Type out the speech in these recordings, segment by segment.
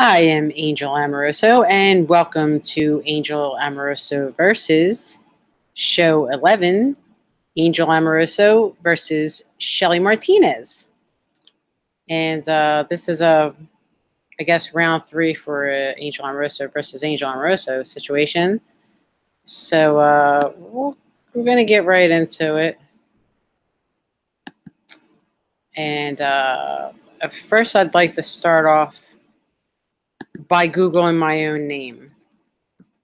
I am Angel Amoroso, and welcome to Angel Amoroso versus Show 11, Angel Amoroso versus Shelly Martinez. And this is I guess, round 3 for Angel Amoroso versus Angel Amoroso situation. So we're going to get right into it. And first, I'd like to start off by Googling my own name,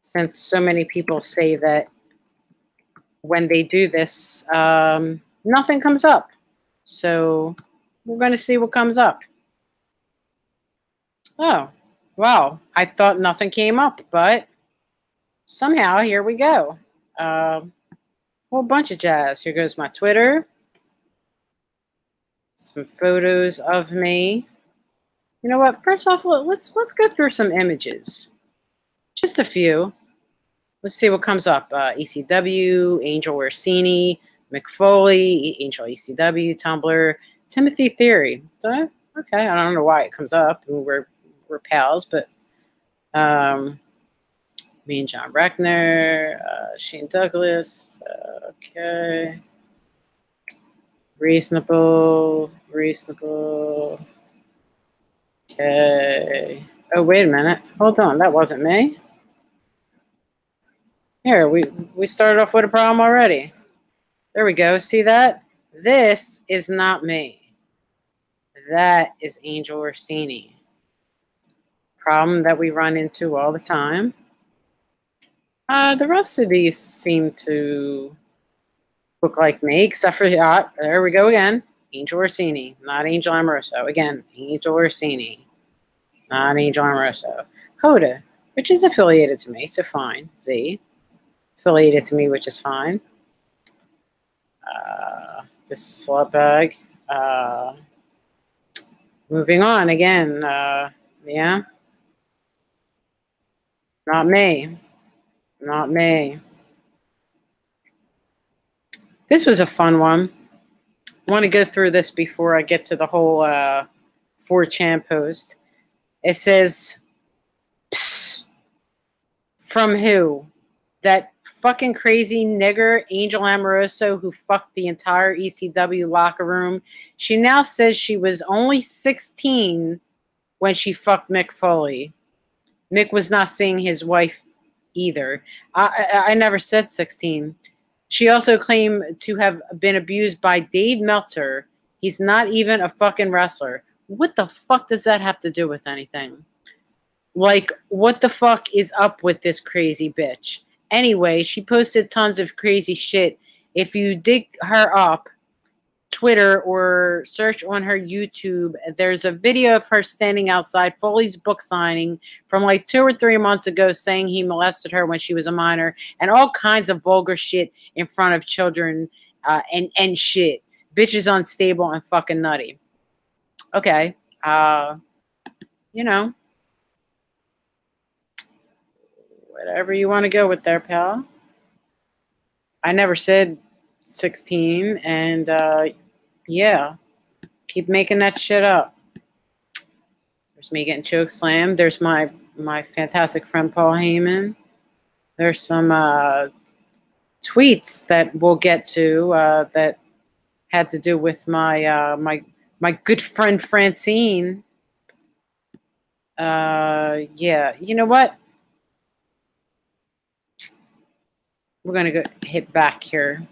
since so many people say that when they do this, nothing comes up. So we're going to see what comes up. Oh, wow. I thought nothing came up, but somehow here we go. Whole bunch of jazz. Here goes my Twitter. Some photos of me. You know what? First off, let's go through some images. Just a few. Let's see what comes up. ECW, Angel Orsini, McFoley, Angel ECW, Tumblr, Timothy Theory. So, okay, I don't know why it comes up. We're pals, but me and John Reckner, Shane Douglas. Okay, reasonable. Okay. Oh, wait a minute. Hold on, that wasn't me. Here, we started off with a problem already. There we go. See that? This is not me. That is Angel Orsini. Problem that we run into all the time. The rest of these seem to look like me, except for there we go again. Angel Orsini, not Angel Amoroso. Again, Angel Orsini, not Angel Amoroso. Hoda, which is affiliated to me, so fine. Z, affiliated to me, which is fine. This slut bag. Moving on again. Yeah. Not me. Not me. This was a fun one. I want to go through this before I get to the whole 4chan post. It says, psst, from who? That fucking crazy nigger Angel Amoroso who fucked the entire ECW locker room. She now says she was only 16 when she fucked Mick Foley. Mick was not seeing his wife either. I never said 16. She also claimed to have been abused by Dave Meltzer. He's not even a fucking wrestler. What the fuck does that have to do with anything? Like, what the fuck is up with this crazy bitch? Anyway, she posted tons of crazy shit. If you dig her up, Twitter, or search on her YouTube, there's a video of her standing outside Foley's book signing from like 2 or 3 months ago, saying he molested her when she was a minor, and all kinds of vulgar shit in front of children, and shit. Bitch is unstable and fucking nutty. Okay. You know, whatever you want to go with there, pal. I never said 16, and yeah, keep making that shit up. There's me getting choke slammed. There's my fantastic friend Paul Heyman. There's some tweets that we'll get to that had to do with my my good friend Francine. Yeah, you know what? We're gonna go hit back here.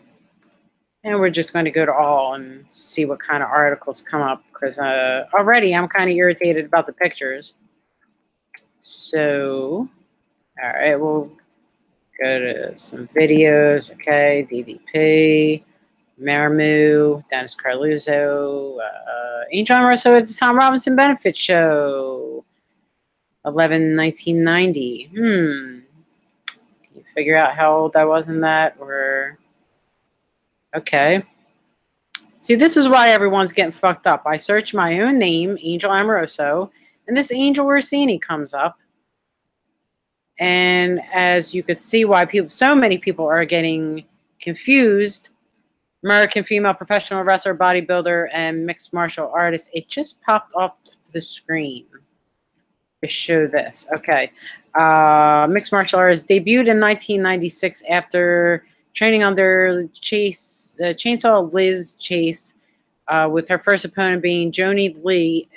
And we're just going to go to all and see what kind of articles come up, because already I'm kind of irritated about the pictures. So, all right, we'll go to some videos. Okay, DDP, Maramu, Dennis Carluzzo, Angel Amoroso at the Tom Robinson Benefit Show, 11/1990. Can you figure out how old I was in that, or... Okay. See, this is why everyone's getting fucked up. I search my own name, Angel Amoroso, and this Angel Orsini comes up. And as you could see why so many people are getting confused, American female professional wrestler, bodybuilder, and mixed martial artist, it just popped off the screen. to show this. Okay. Mixed martial arts debuted in 1996 after training under Chainsaw Liz Chase, with her first opponent being Joni Lee,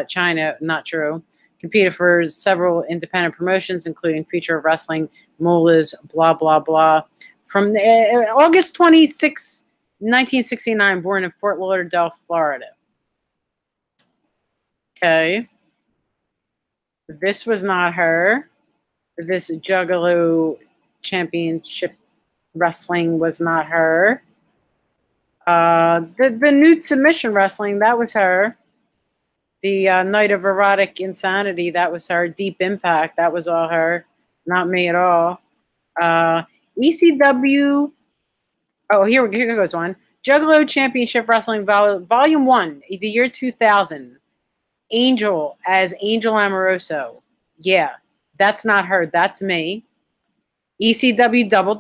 China, not true. Competed for several independent promotions, including Future of Wrestling, Moolah's, blah, blah, blah. From August 26, 1969, born in Fort Lauderdale, Florida. Okay. This was not her. This Juggalo Championship Wrestling was not her. The Nude Submission Wrestling, that was her. The Night of Erotic Insanity, that was her. Deep Impact, that was all her. Not me at all. ECW. Oh, here goes one. Juggalo Championship Wrestling Volume 1, the year 2000. Angel as Angel Amoroso. Yeah, that's not her. That's me. ECW Double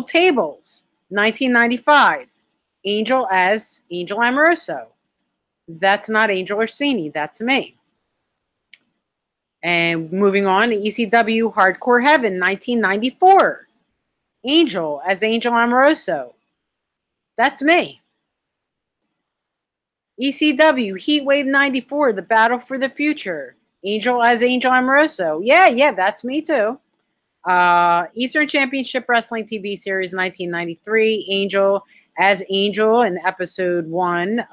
Tables, 1995. Angel as Angel Amoroso. That's not Angel Orsini. That's me. And moving on, ECW Hardcore Heaven, 1994. Angel as Angel Amoroso. That's me. ECW Heatwave 94, The Battle for the Future. Angel as Angel Amoroso. Yeah, that's me too. Eastern Championship Wrestling TV Series 1993. Angel as Angel in episode 1.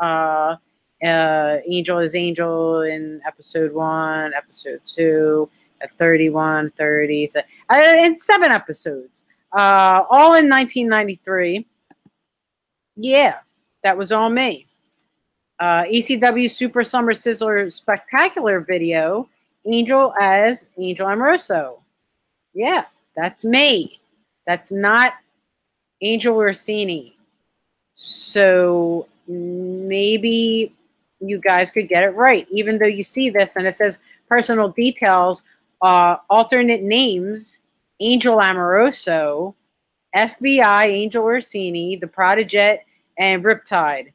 Angel as Angel in episode 1, episode 2, 31, 30, in 7 episodes. All in 1993. Yeah, that was all me. ECW Super Summer Sizzler Spectacular Video. Angel as Angel Amoroso. Yeah, that's me. That's not Angel Orsini. So maybe you guys could get it right, even though you see this and it says personal details, alternate names, Angel Amoroso, FBI, Angel Orsini, The Prodiget, and Riptide.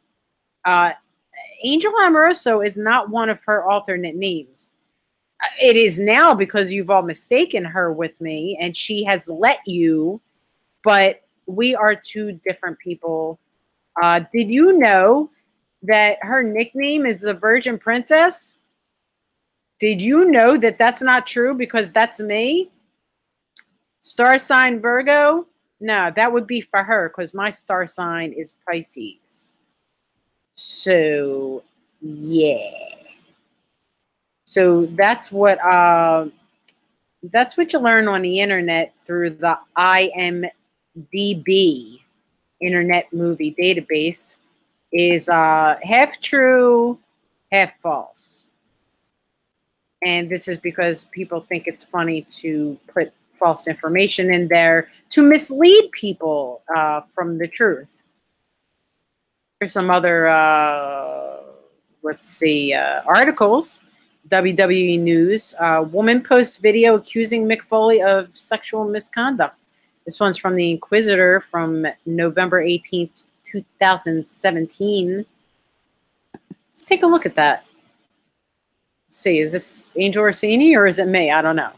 Angel Amoroso is not one of her alternate names. It is now because you've all mistaken her with me and she has let you, but we are two different people. Did you know that her nickname is the Virgin Princess? Did you know that that's not true because that's me? Star sign Virgo? No, that would be for her because my star sign is Pisces. So, yeah. So that's what you learn on the internet through the IMDb Internet Movie Database is half true, half false. And this is because people think it's funny to put false information in there to mislead people from the truth. Here's some other, articles. WWE News. Woman posts video accusing Mick Foley of sexual misconduct. This one's from the Inquisitor from November 18th, 2017. Let's take a look at that. Let's see, is this Angel Orsini or is it me? I don't know.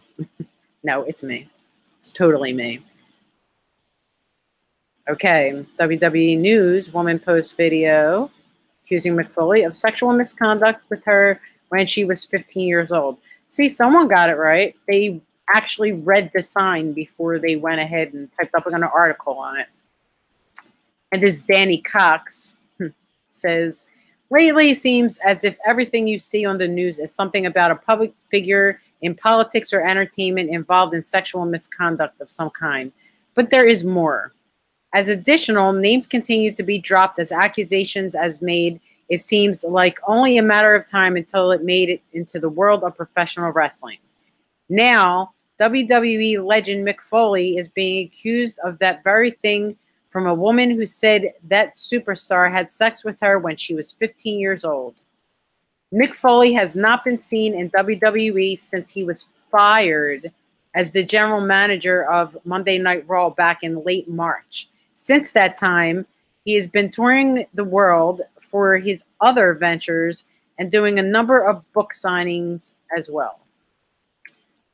No, it's me. It's totally me. Okay, WWE News. Woman posts video accusing Mick Foley of sexual misconduct with her when she was 15 years old. See, someone got it right. They actually read the sign before they went ahead and typed up an article on it. And this Danny Cox says, lately it seems as if everything you see on the news is something about a public figure in politics or entertainment involved in sexual misconduct of some kind. But there is more. As additional, names continue to be dropped as accusations as made. It seems like only a matter of time until it made it into the world of professional wrestling. Now, WWE legend Mick Foley is being accused of that very thing from a woman who said that superstar had sex with her when she was 15 years old. Mick Foley has not been seen in WWE since he was fired as the general manager of Monday Night Raw back in late March. Since that time, he has been touring the world for his other ventures and doing a number of book signings as well.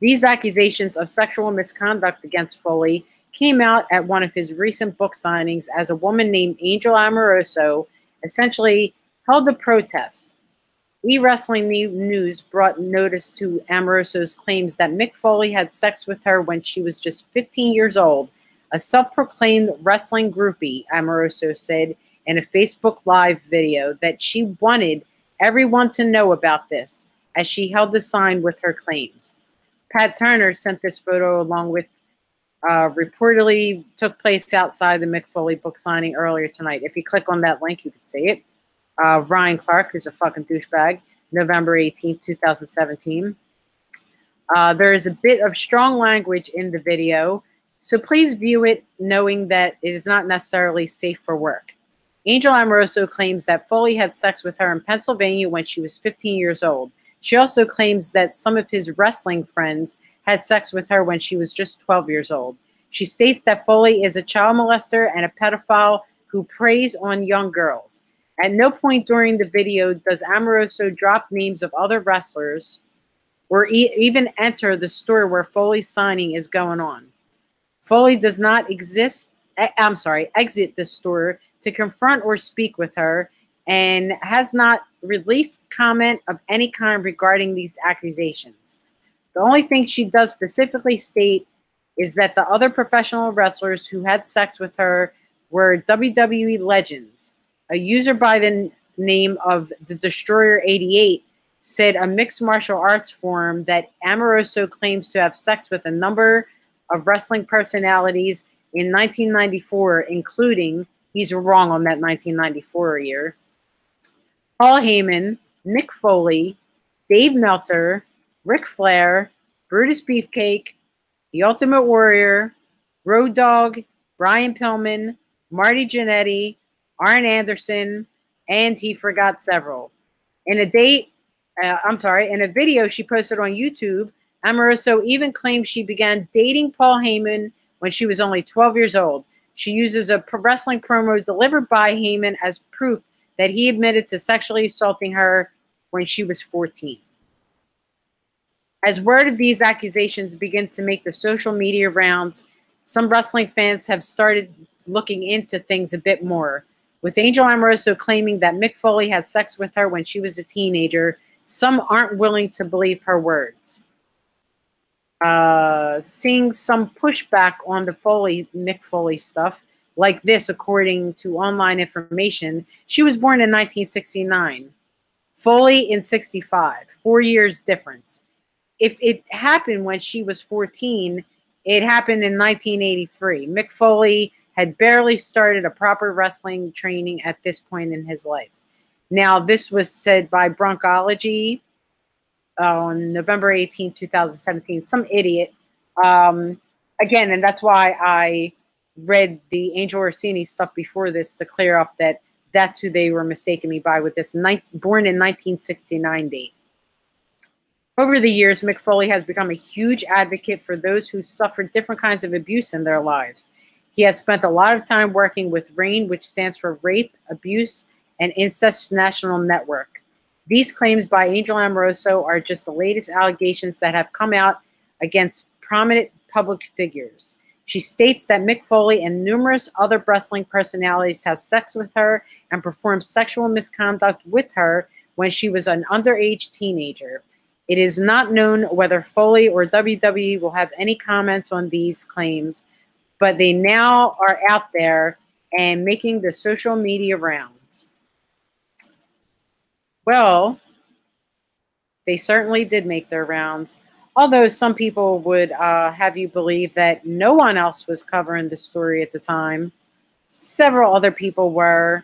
These accusations of sexual misconduct against Foley came out at one of his recent book signings as a woman named Angel Amoroso essentially held a protest. E-Wrestling News brought notice to Amoroso's claims that Mick Foley had sex with her when she was just 15 years old. A self-proclaimed wrestling groupie, Amoroso said in a Facebook Live video that she wanted everyone to know about this as she held the sign with her claims. Pat Turner sent this photo along with reportedly took place outside the Mick Foley book signing earlier tonight. If you click on that link, you can see it. Ryan Clark, who's a fucking douchebag, November 18th, 2017. There is a bit of strong language in the video, so please view it knowing that it is not necessarily safe for work. Angel Amoroso claims that Foley had sex with her in Pennsylvania when she was 15 years old. She also claims that some of his wrestling friends had sex with her when she was just 12 years old. She states that Foley is a child molester and a pedophile who preys on young girls. At no point during the video does Amoroso drop names of other wrestlers or even enter the store where Foley's signing is going on. Foley does not exit the store to confront or speak with her and has not released comment of any kind regarding these accusations. The only thing she does specifically state is that the other professional wrestlers who had sex with her were WWE legends. A user by the name of the Destroyer 88 said a mixed martial arts forum that Amoroso claims to have sex with a number of wrestling personalities in 1994, including, he's wrong on that 1994 year, Paul Heyman, Mick Foley, Dave Meltzer, Ric Flair, Brutus Beefcake, The Ultimate Warrior, Road Dogg, Brian Pillman, Marty Jannetty, Arn Anderson, and he forgot several. In a video she posted on YouTube, Amoroso even claims she began dating Paul Heyman when she was only 12 years old. She uses a wrestling promo delivered by Heyman as proof that he admitted to sexually assaulting her when she was 14. As word of these accusations begin to make the social media rounds, some wrestling fans have started looking into things a bit more. With Angel Amoroso claiming that Mick Foley had sex with her when she was a teenager, some aren't willing to believe her words. Seeing some pushback on the Mick Foley stuff, like this, according to online information, she was born in 1969. Foley in 65, 4 years difference. If it happened when she was 14, it happened in 1983. Mick Foley had barely started a proper wrestling training at this point in his life. Now, this was said by Broncology on November 18, 2017. Some idiot. Again, and that's why I read the Angel Orsini stuff before this to clear up that that's who they were mistaking me by with this born in 1969 date. Over the years, Mick Foley has become a huge advocate for those who suffered different kinds of abuse in their lives. He has spent a lot of time working with RAINN, which stands for Rape, Abuse, and Incest National Network. These claims by Angel Amoroso are just the latest allegations that have come out against prominent public figures. She states that Mick Foley and numerous other wrestling personalities have sex with her and performed sexual misconduct with her when she was an underage teenager. It is not known whether Foley or WWE will have any comments on these claims, but they now are out there and making the social media rounds. Well, they certainly did make their rounds, although some people would have you believe that no one else was covering the story at the time. Several other people were,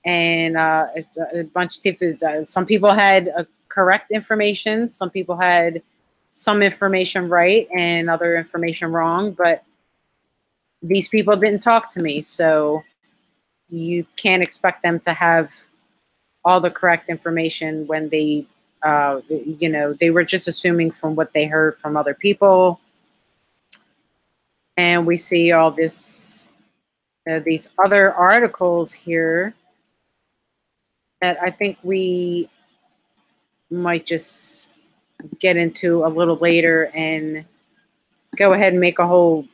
and a bunch of people, some people had correct information, some people had some information right and other information wrong, but these people didn't talk to me, so you can't expect them to have all the correct information when they, they were just assuming from what they heard from other people. And we see all this, these other articles here that I think we might just get into a little later and go ahead and make a whole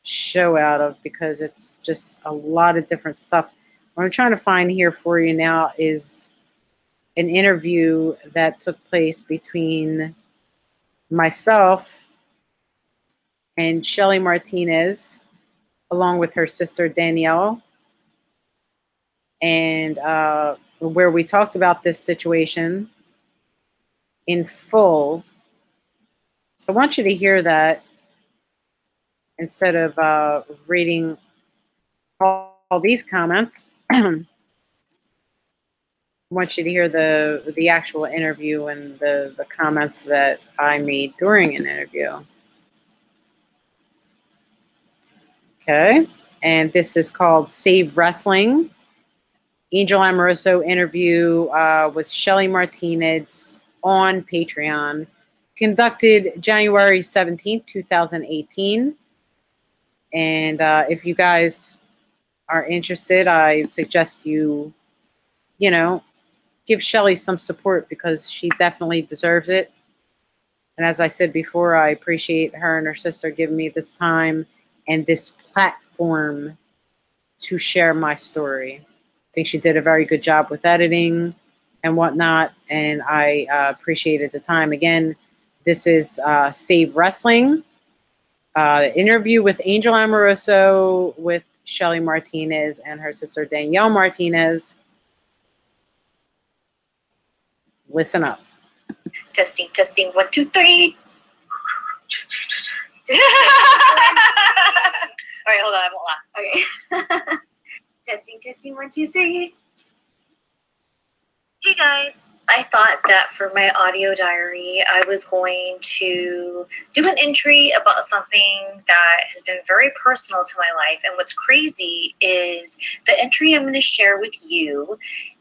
show out of, because it's just a lot of different stuff. What I'm trying to find here for you now is an interview that took place between myself and Shelly Martinez, along with her sister Danielle, and where we talked about this situation in full. So I want you to hear that instead of reading all these comments. I want you to hear the actual interview and the comments that I made during an interview. Okay, and this is called Save Wrestling. Angel Amoroso interview with Shelly Martinez on Patreon, conducted January 17th, 2018. And if you guys are interested, I suggest you give Shelly some support, because she definitely deserves it. And as I said before, I appreciate her and her sister giving me this time and this platform to share my story. I think she did a very good job with editing and whatnot, and I appreciated the time. Again, this is Save Wrestling, interview with Angel Amoroso with Shelly Martinez and her sister Danielle Martinez. Listen up. Testing, 1, 2, 3. All right, hold on, I won't laugh. Okay. Testing, 1, 2, 3. Hey guys. I thought that for my audio diary, I was going to do an entry about something that has been very personal to my life. And what's crazy is the entry I'm going to share with you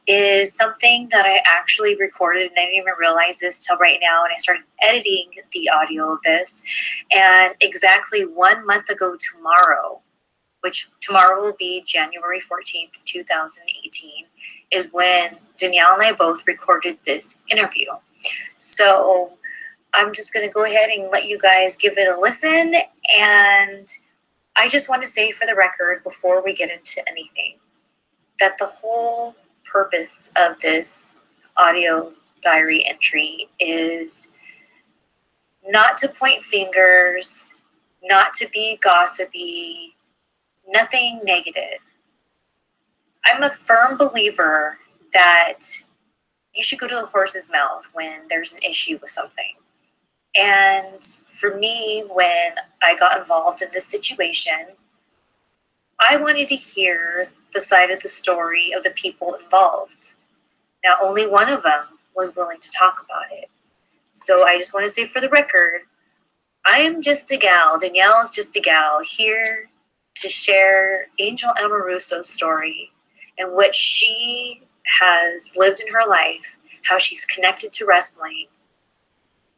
is something that I actually recorded, and I didn't even realize this till right now, and I started editing the audio of this. And exactly 1 month ago tomorrow, which tomorrow will be January 14th, 2018, is when Danielle and I both recorded this interview. So I'm just going to go ahead and let you guys give it a listen. And I just want to say for the record, before we get into anything, that the whole purpose of this audio diary entry is not to point fingers, not to be gossipy, nothing negative. I'm a firm believer that you should go to the horse's mouth when there's an issue with something. And for me, when I got involved in this situation, I wanted to hear the side of the story of the people involved. Now, only one of them was willing to talk about it. So I just want to say for the record, I am just a gal, Danielle is just a gal, here to share Angel Amoroso's story and what she has lived in her life, how she's connected to wrestling,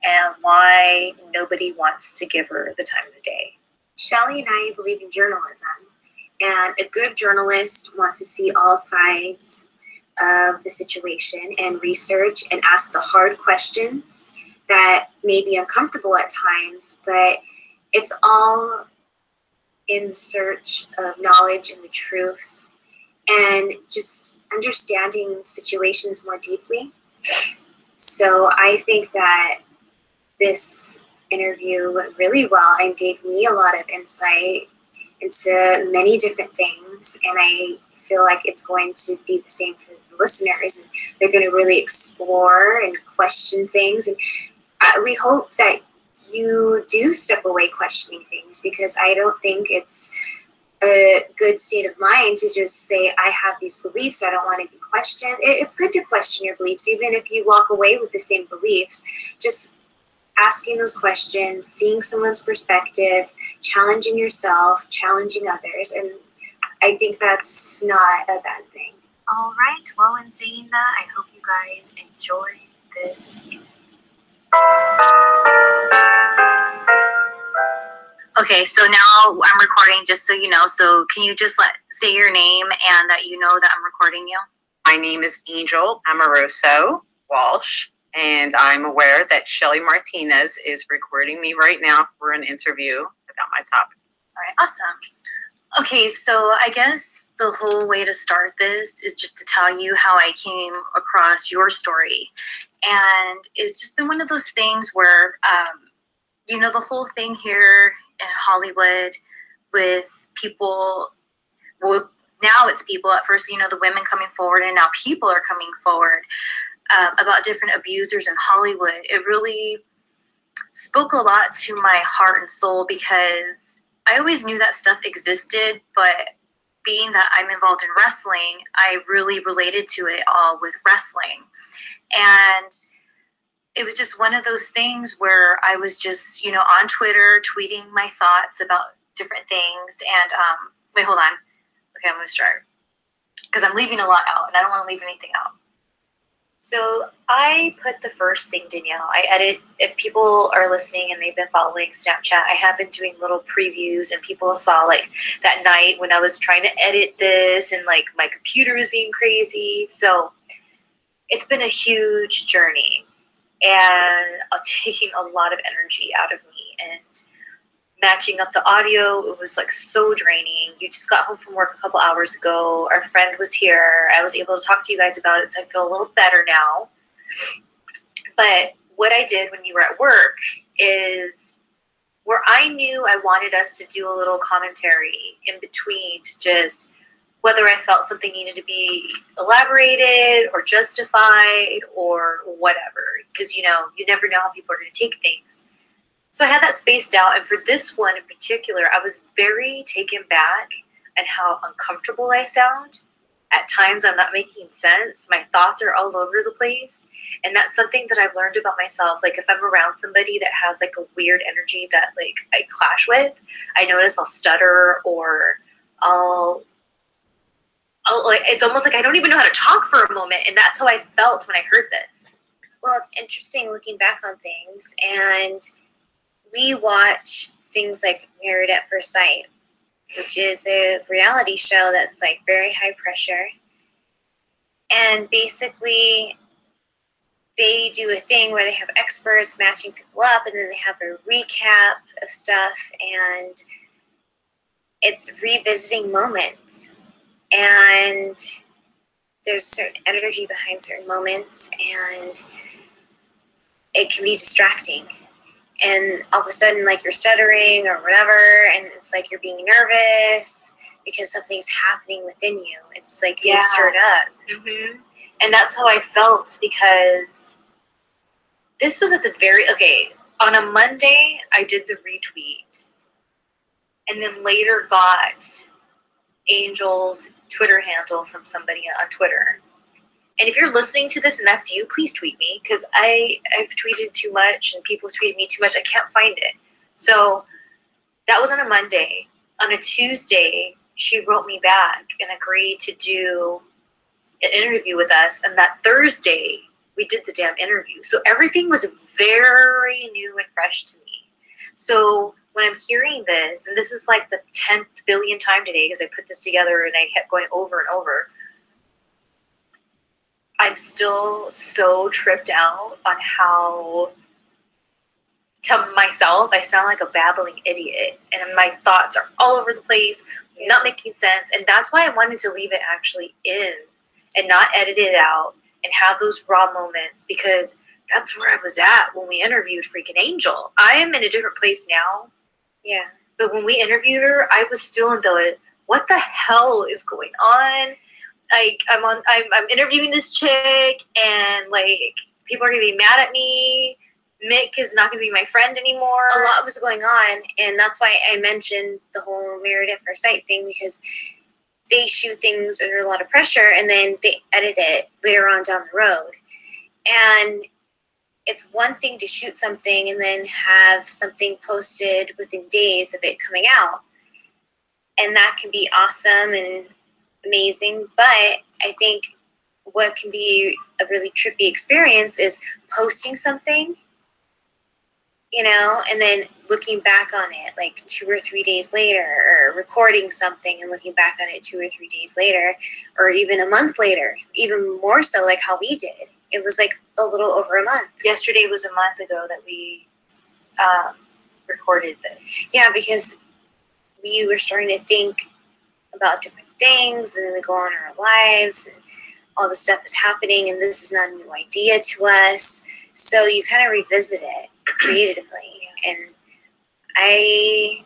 and why nobody wants to give her the time of day. Shelly and I believe in journalism, and a good journalist wants to see all sides of the situation and research and ask the hard questions that may be uncomfortable at times, but it's all in search of knowledge and the truth and just understanding situations more deeply. So I think that this interview went really well and gave me a lot of insight into many different things, and I feel like it's going to be the same for the listeners, and they're going to really explore and question things, and we hope that you do step away questioning things, because I don't think it's a good state of mind to just say, I have these beliefs, I don't want to be questioned. It's good to question your beliefs, even if you walk away with the same beliefs. Just asking those questions, seeing someone's perspective, challenging yourself, challenging others, and I think that's not a bad thing. All right, well, in saying that, I hope you guys enjoy this. Okay, so now I'm recording, just so you know. So can you just say your name and that you know that I'm recording you? My name is Angel Amoroso Walsh. And I'm aware that Shelly Martinez is recording me right now for an interview about my topic. All right, awesome. Okay, so I guess the whole way to start this is just to tell you how I came across your story. And it's just been one of those things where, the whole thing here in Hollywood with people, well, now it's people. At first, the women coming forward, and now people are coming forward about different abusers in Hollywood. It really spoke a lot to my heart and soul, because I always knew that stuff existed, but being that I'm involved in wrestling, I really related to it all with wrestling. And it was just one of those things where I was just, on Twitter tweeting my thoughts about different things. And wait, hold on. Okay, I'm going to start, because I'm leaving a lot out, and I don't want to leave anything out. So I put the first thing, Danielle. I edit, if people are listening and they've been following Snapchat, I have been doing little previews, and people saw like that night when I was trying to edit this, and like my computer was being crazy. So it's been a huge journey, and taking a lot of energy out of me, and matching up the audio. It was like so draining. You just got home from work a couple hours ago. Our friend was here. I was able to talk to you guys about it, so I feel a little better now. But what I did when you were at work is where I knew I wanted us to do a little commentary in between, to just whether I felt something needed to be elaborated or justified or whatever, because you never know how people are going to take things. So I had that spaced out, and for this one in particular, I was very taken back at how uncomfortable I sound. At times, I'm not making sense. My thoughts are all over the place, and that's something that I've learned about myself. Like, if I'm around somebody that has, like, a weird energy that, like, I clash with, I notice I'll stutter, or I'll like, it's almost like I don't even know how to talk for a moment, and that's how I felt when I heard this. Well, it's interesting looking back on things, and we watch things like Married at First Sight, which is a reality show that's like very high pressure. And basically, they do a thing where they have experts matching people up, and then they have a recap of stuff, and it's revisiting moments. And there's certain energy behind certain moments, and it can be distracting. And all of a sudden, like, you're stuttering or whatever, and it's like you're being nervous because something's happening within you. It's like you're stirred up. Mm-hmm. And that's how I felt, because this was at the on a Monday, I did the retweet, and then later got Angel's Twitter handle from somebody on Twitter. And if you're listening to this and that's you, please tweet me, because I've tweeted too much and people tweeted me too much. I can't find it. So that was on a Monday. On a Tuesday, she wrote me back and agreed to do an interview with us. And that Thursday, we did the damn interview. So everything was very new and fresh to me. So when I'm hearing this, and this is like the 10th billion time today, because I put this together and I kept going over and over, I'm still so tripped out on how, to myself, I sound like a babbling idiot. And my thoughts are all over the place, not making sense. And that's why I wanted to leave it actually in and not edit it out and have those raw moments, because that's where I was at when we interviewed freaking Angel. I am in a different place now. Yeah. But when we interviewed her, I was still in the, what the hell is going on? Like, I'm interviewing this chick, and like, people are gonna be mad at me. Mick is not gonna be my friend anymore. A lot was going on, and that's why I mentioned the whole Married at First Sight thing, because they shoot things under a lot of pressure, and then they edit it later on down the road. And it's one thing to shoot something and then have something posted within days of it coming out, and that can be awesome and amazing, but I think what can be a really trippy experience is posting something, and then looking back on it like 2 or 3 days later, or recording something and looking back on it 2 or 3 days later, or even a month later, even more so like how we did. It was like a little over a month. Yesterday was a month ago that we recorded this. Yeah, because we were starting to think about different things, and then we go on our lives, and all this stuff is happening, and this is not a new idea to us. So you kind of revisit it creatively, and I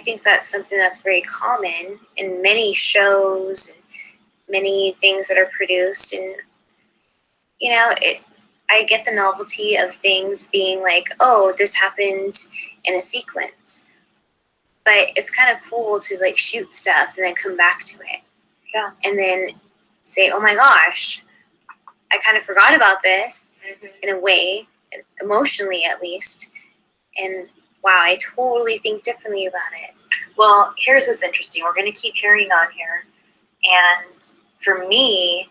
think that's something that's very common in many shows and many things that are produced. And you know, I get the novelty of things being like, oh, this happened in a sequence. But it's kind of cool to like shoot stuff and then come back to it. Yeah. And then say, oh my gosh, I kind of forgot about this in a way, emotionally at least. And wow, I totally think differently about it. Well, here's what's interesting. We're going to keep carrying on here. And for me,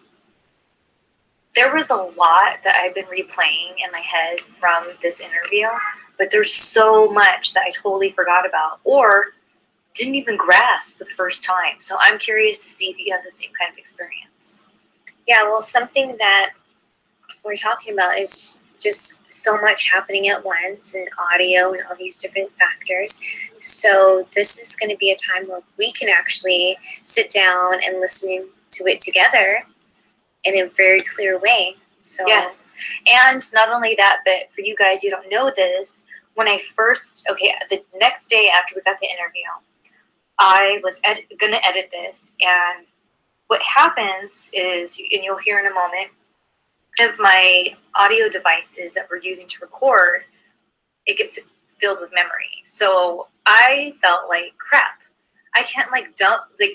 there was a lot that I've been replaying in my head from this interview, but there's so much that I totally forgot about or didn't even grasp the first time. So I'm curious to see if you have the same kind of experience. Yeah, well, something that we're talking about is just so much happening at once, and audio and all these different factors. So this is going to be a time where we can actually sit down and listen to it together in a very clear way. So yes. And not only that, but for you guys, you don't know this, when I first, the next day after we got the interview, I was going to edit this. And what happens is, and you'll hear in a moment, of my audio devices that we're using to record, it gets filled with memory. So I felt like crap. I can't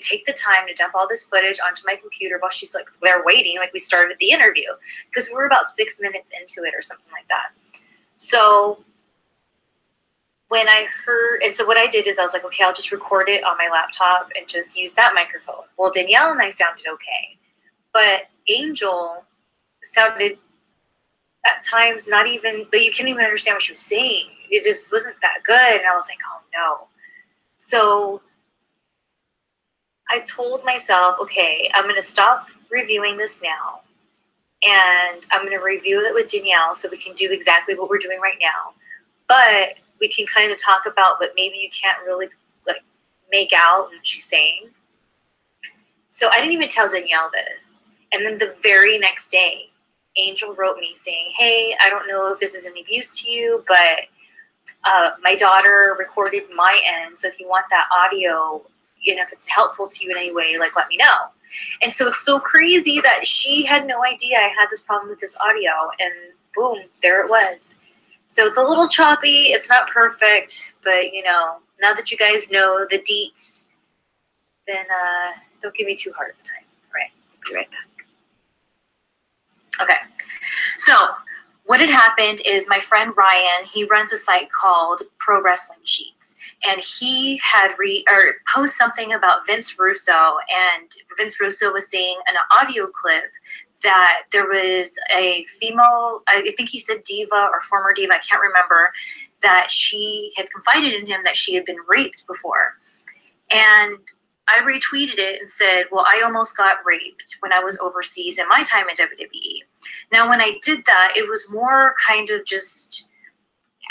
take the time to dump all this footage onto my computer while she's like there waiting, like we started the interview, because we were about 6 minutes into it or something like that. So when I heard, and so what I did is I was like, okay, I'll just record it on my laptop and just use that microphone. Well, Danielle and I sounded okay, but Angel sounded at times not even, but you can't even understand what she was saying. It just wasn't that good. And I was like, oh no. So I told myself, okay, I'm going to stop reviewing this now, and I'm going to review it with Danielle so we can do exactly what we're doing right now. But we can kind of talk about what maybe you can't really like make out what she's saying. So I didn't even tell Danielle this. And then the very next day, Angel wrote me saying, hey, I don't know if this is any use to you, but my daughter recorded my end. So if you want that audio, you know, if it's helpful to you in any way, like, let me know. And so it's so crazy that she had no idea I had this problem with this audio, and boom, there it was. So it's a little choppy. It's not perfect, but, you know, now that you guys know the deets, then don't give me too hard of a time. All right, I'll be right back. Okay, so what had happened is my friend Ryan, he runs a site called Pro Wrestling Sheets, and he had post something about Vince Russo, and Vince Russo was saying in an audio clip that there was a female, I think he said diva or former diva, I can't remember, that she had confided in him that she had been raped before. And I retweeted it and said, well, I almost got raped when I was overseas in my time in WWE. Now, when I did that, it was more kind of just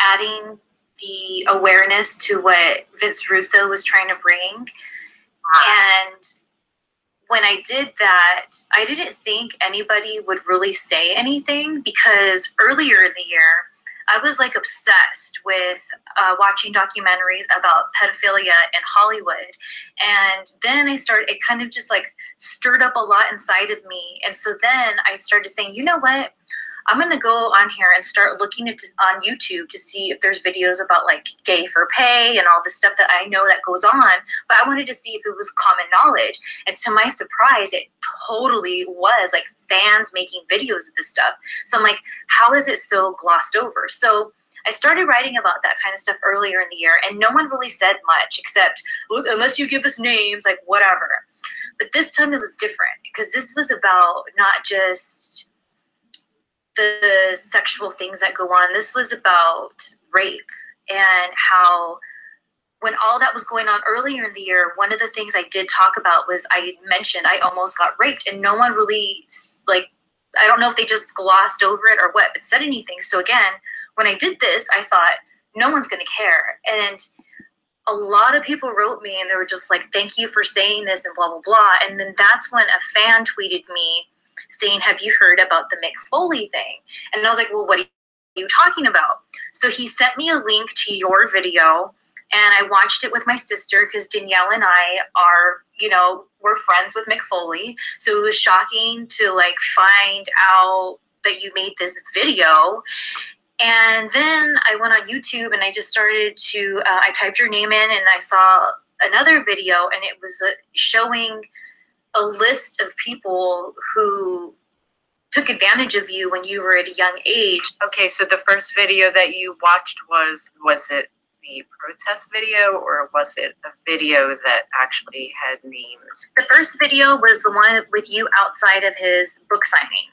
adding the awareness to what Vince Russo was trying to bring. And when I did that, I didn't think anybody would really say anything, because earlier in the year, I was like obsessed with watching documentaries about pedophilia in Hollywood. And then it kind of just like stirred up a lot inside of me. And so then I started saying, you know what? I'm going to go on here and start looking on YouTube to see if there's videos about like gay for pay and all this stuff that I know that goes on. But I wanted to see if it was common knowledge. And to my surprise, it totally was, like fans making videos of this stuff. So I'm like, how is it so glossed over? So I started writing about that kind of stuff earlier in the year, and no one really said much except, look, unless you give us names, like whatever. But this time it was different, because this was about not just the sexual things that go on. This was about rape, and how when all that was going on earlier in the year, one of the things I did talk about was I mentioned I almost got raped, and no one really, like, I don't know if they just glossed over it or what, but said anything. So again, when I did this, I thought, no one's going to care. And a lot of people wrote me and they were just like, thank you for saying this and blah, blah, blah. And then that's when a fan tweeted me saying, have you heard about the Mick Foley thing? And I was like, well, what are you talking about? So he sent me a link to your video, and I watched it with my sister because Danielle and I are, you know, we're friends with Mick Foley. So it was shocking to like find out that you made this video. And then I went on YouTube and I just started to, I typed your name in and I saw another video, and it was showing a list of people who took advantage of you when you were at a young age. Okay, so the first video that you watched was it the protest video, or was it a video that actually had names? The first video was the one with you outside of his book signing.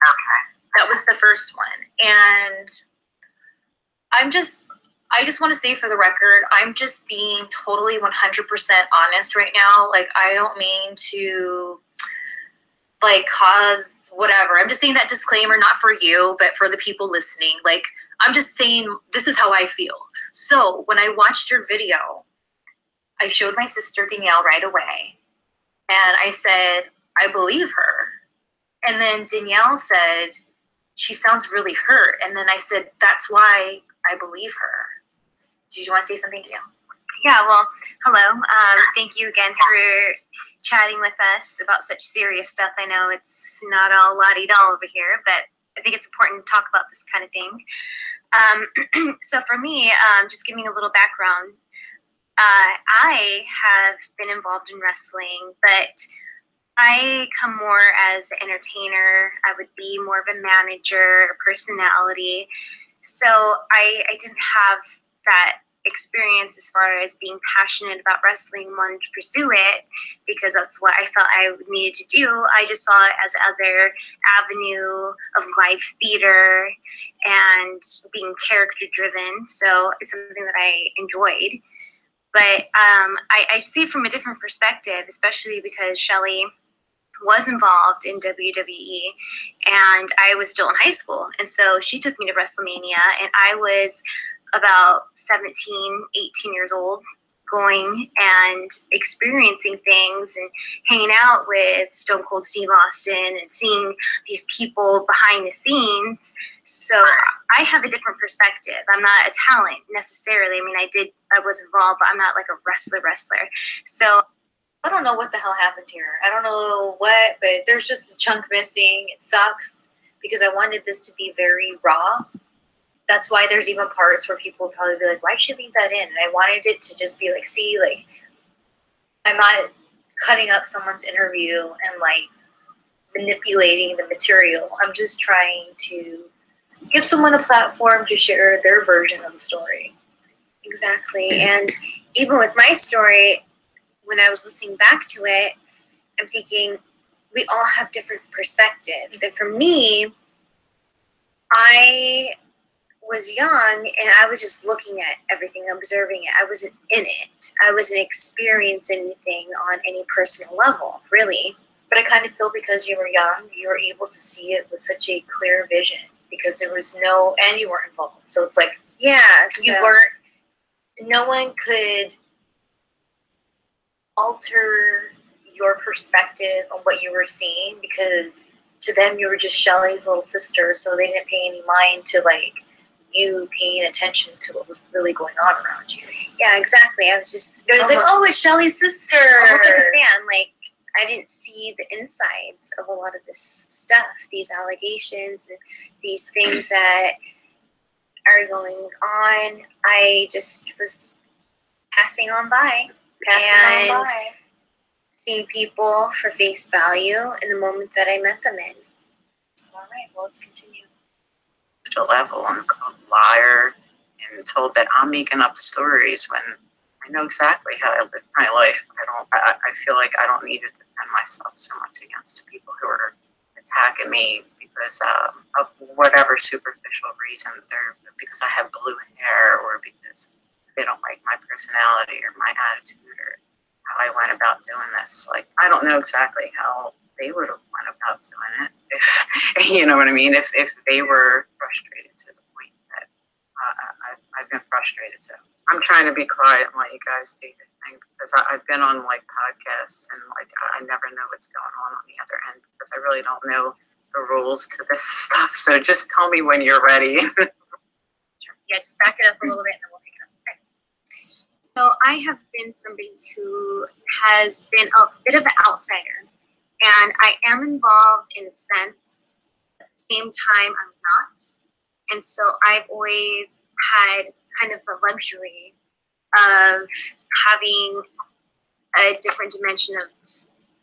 Okay. That was the first one. And I just want to say for the record, I'm just being totally 100% honest right now. Like, I don't mean to like cause whatever. I'm just saying that disclaimer, not for you, but for the people listening. Like, I'm just saying this is how I feel. So when I watched your video, I showed my sister Danielle right away. And I said, I believe her. And then Danielle said, she sounds really hurt. And then I said, that's why I believe her. Did you want to say something, Danielle? Yeah, well, hello. Thank you again for chatting with us about such serious stuff. I know it's not all la-di-da over here, but I think it's important to talk about this kind of thing. So for me, just giving a little background, I have been involved in wrestling, but I come more as an entertainer. I would be more of a manager, a personality. So I didn't have that experience as far as being passionate about wrestling and wanting to pursue it, because that's what I felt I needed to do. I just saw it as another avenue of live theater and being character driven. So it's something that I enjoyed. But I see it from a different perspective, especially because Shelly was involved in WWE and I was still in high school. And so she took me to WrestleMania, and I was about 17, 18 years old, going and experiencing things and hanging out with Stone Cold Steve Austin and seeing these people behind the scenes. So I have a different perspective. I'm not a talent necessarily. I mean, I was involved, but I'm not like a wrestler. So I don't know what the hell happened here. I don't know what, but there's just a chunk missing. It sucks because I wanted this to be very raw. That's why there's even parts where people would probably be like, why'd you leave that in? And I wanted it to just be like, see, like, I'm not cutting up someone's interview and like manipulating the material. I'm just trying to give someone a platform to share their version of the story. exactly. And even with my story, when I was listening back to it, I'm thinking we all have different perspectives. And for me, I was young and I was just looking at everything, observing it. I wasn't in it. I wasn't experiencing anything on any personal level, really. But I kind of feel because you were young, you were able to see it with such a clear vision because there was and you weren't involved. So it's like, yeah, no one could alter your perspective on what you were seeing because to them you were just Shelly's little sister, so they didn't pay any mind to like you paying attention to what was really going on around you. Yeah, exactly. I was just it was like, oh, it's Shelly's sister. Almost like a fan. Like, I didn't see the insides of a lot of this stuff, these allegations and these things that are going on. I just was passing on by. Seeing people for face value in the moment that I met them in. All right, well, let's continue. Level, I'm called liar and told that I'm making up stories when I know exactly how I live my life. I feel like I don't need to defend myself so much against the people who are attacking me because of whatever superficial reason. Because I have blue hair or because they don't like my personality or my attitude or how I went about doing this. Like, I don't know exactly how they would have went about doing it. If you know what I mean, if they were frustrated to the point that I've been frustrated too. I'm trying to be quiet and let you guys do your thing, because I've been on like podcasts and like I never know what's going on the other end, because I really don't know the rules to this stuff. So just tell me when you're ready. Sure. Yeah, just back it up a little bit and then we'll pick it up. Okay. So I have been somebody who has been a bit of an outsider, and I am involved in a sense. At the same time, I'm not. And so I've always had kind of the luxury of having a different dimension of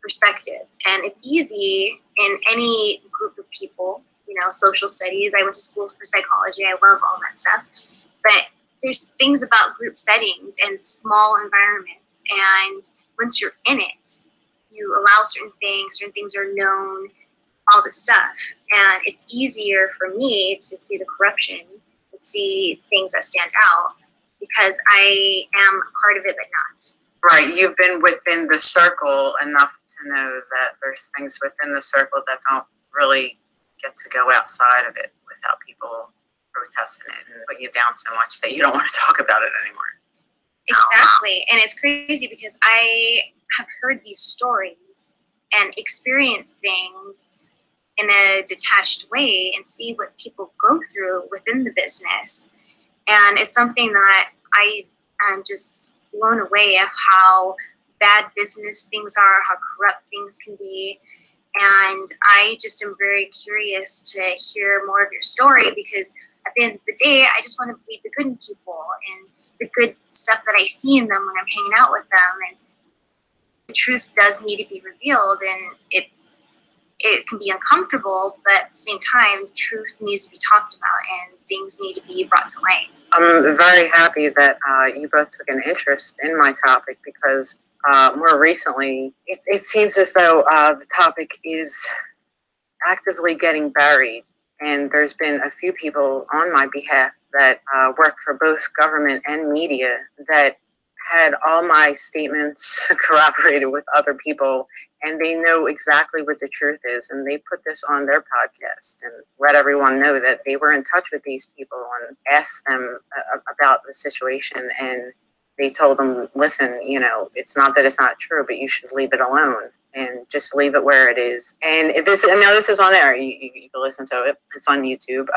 perspective. And it's easy in any group of people, you know, social studies. I went to school for psychology. I love all that stuff. But there's things about group settings and small environments. And once you're in it, you allow certain things are known, all this stuff. And it's easier for me to see the corruption and see things that stand out because I am a part of it, but not. Right, you've been within the circle enough to know that there's things within the circle that don't really get to go outside of it without people protesting it and putting you down so much that you don't want to talk about it anymore. Exactly, and it's crazy because I have heard these stories and experienced things in a detached way and see what people go through within the business. And it's something that I am just blown away of how bad business things are, how corrupt things can be. And I just am very curious to hear more of your story because at the end of the day, I just want to believe the good in people and the good stuff that I see in them when I'm hanging out with them. And the truth does need to be revealed, and it can be uncomfortable, but at the same time, truth needs to be talked about and things need to be brought to light. I'm very happy that you both took an interest in my topic because more recently, it seems as though the topic is actively getting buried. And there's been a few people on my behalf that work for both government and media that had all my statements corroborated with other people, and they know exactly what the truth is, and they put this on their podcast and let everyone know that they were in touch with these people and asked them about the situation, and they told them, listen, you know, it's not that it's not true, but you should leave it alone and just leave it where it is. And now this is on air. You can listen to it. It's on YouTube.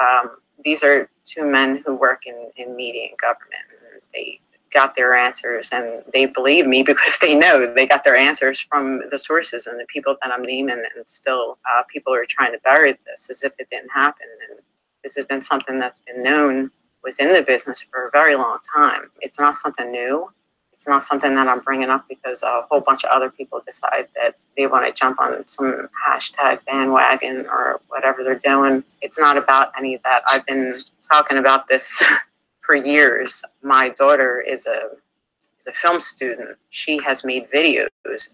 These are two men who work in media and government. And they got their answers, and they believe me because they know they got their answers from the sources and the people that I'm naming, and still people are trying to bury this as if it didn't happen. And this has been something that's been known within the business for a very long time. It's not something new. It's not something that I'm bringing up because a whole bunch of other people decide that they want to jump on some hashtag bandwagon or whatever they're doing. It's not about any of that. I've been talking about this for years. My daughter is a film student. She has made videos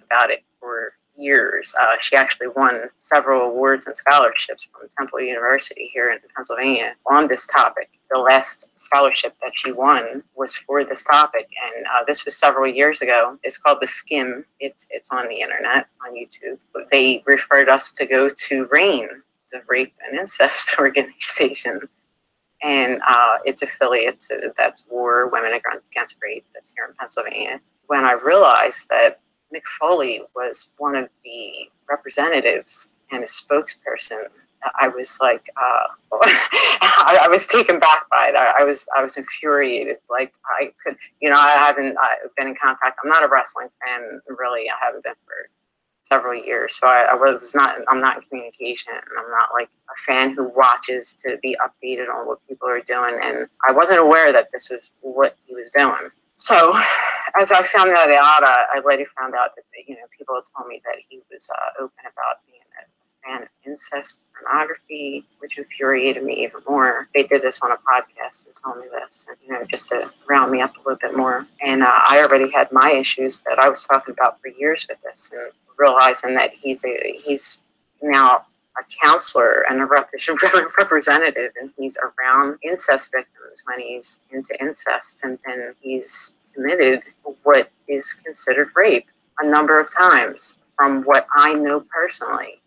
about it for years. She actually won several awards and scholarships from Temple University here in Pennsylvania on this topic. The last scholarship that she won was for this topic, and this was several years ago. It's called The Skim. It's on the internet, on YouTube. They referred us to go to RAIN, the Rape and Incest Organization, and its affiliates, that's War, Women Against Rape, that's here in Pennsylvania. When I realized that Mick Foley was one of the representatives and a spokesperson, I was like, I was taken back by it. I was infuriated. Like I could, you know, I've been in contact. I'm not a wrestling fan, really. I haven't been for several years. So I'm not in communication, and I'm not like a fan who watches to be updated on what people are doing. And I wasn't aware that this was what he was doing. So as I found that out, I later found out that, you know, people had told me that he was open about being a fan of incest pornography, which infuriated me even more. They did this on a podcast and told me this, and, you know, just to round me up a little bit more. And I already had my issues that I was talking about for years with this, and realizing that he's now a counselor and a representative, and he's around incest victims when he's into incest, and then he's committed what is considered rape a number of times from what I know personally.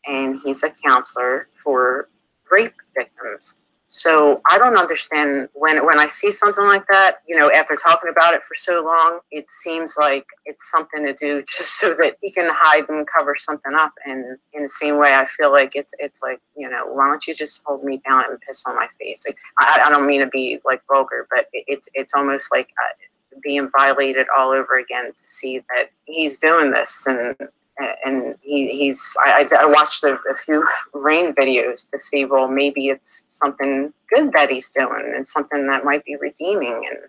and he's a counselor for rape victims. So I don't understand when I see something like that, you know, after talking about it for so long, it seems like it's something to do just so that he can hide and cover something up. And in the same way, I feel like it's like, you know, why don't you just hold me down and piss on my face? Like, I don't mean to be like vulgar, but it's almost like being violated all over again to see that he's doing this. And I watched a few rain videos to see, well, maybe it's something good that he's doing and something that might be redeeming. And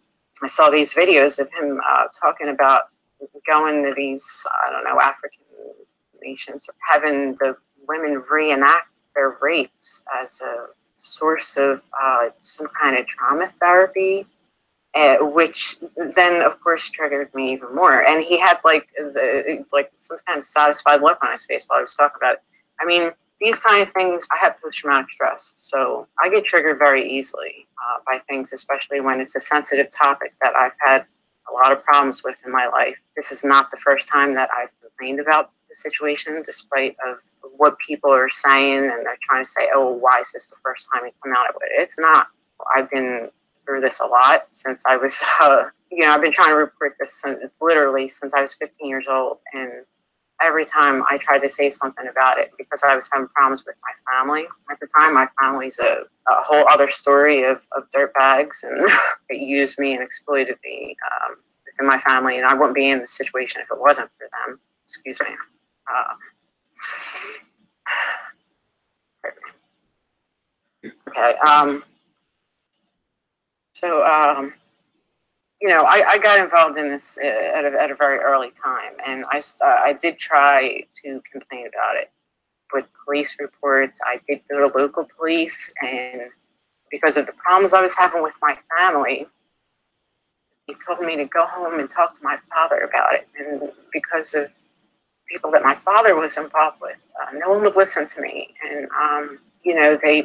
I saw these videos of him talking about going to these, I don't know, African nations, having the women reenact their rapes as a source of some kind of trauma therapy. Which then, of course, triggered me even more. And he had like some kind of satisfied look on his face while I was talking about it. I mean, these kind of things, I have post-traumatic stress, so I get triggered very easily by things, especially when it's a sensitive topic that I've had a lot of problems with in my life. This is not the first time that I've complained about the situation, despite of what people are saying, and they're trying to say, oh, why is this the first time you come out with it? It's not. I've been through this a lot since I was, I've been trying to report this literally since I was 15 years old. And every time I tried to say something about it, because I was having problems with my family at the time. My family's a whole other story of dirtbags, and they used me and exploited me within my family. And I wouldn't be in this situation if it wasn't for them. Excuse me. Okay. So, I got involved in this at a very early time, and I did try to complain about it with police reports. I did go to local police, and because of the problems I was having with my family, he told me to go home and talk to my father about it. And because of people that my father was involved with, no one would listen to me. And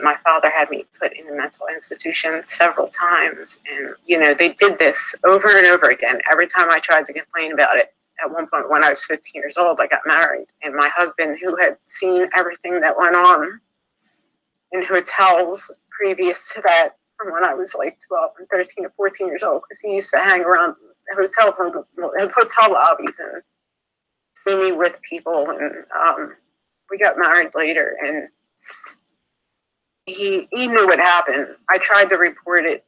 my father had me put in a mental institution several times. And, they did this over and over again. Every time I tried to complain about it, at one point when I was 15 years old, I got married. And my husband, who had seen everything that went on in hotels previous to that, from when I was like 12 and 13 or 14 years old, because he used to hang around hotel lobbies and see me with people. And we got married later, and he knew what happened. I tried to report it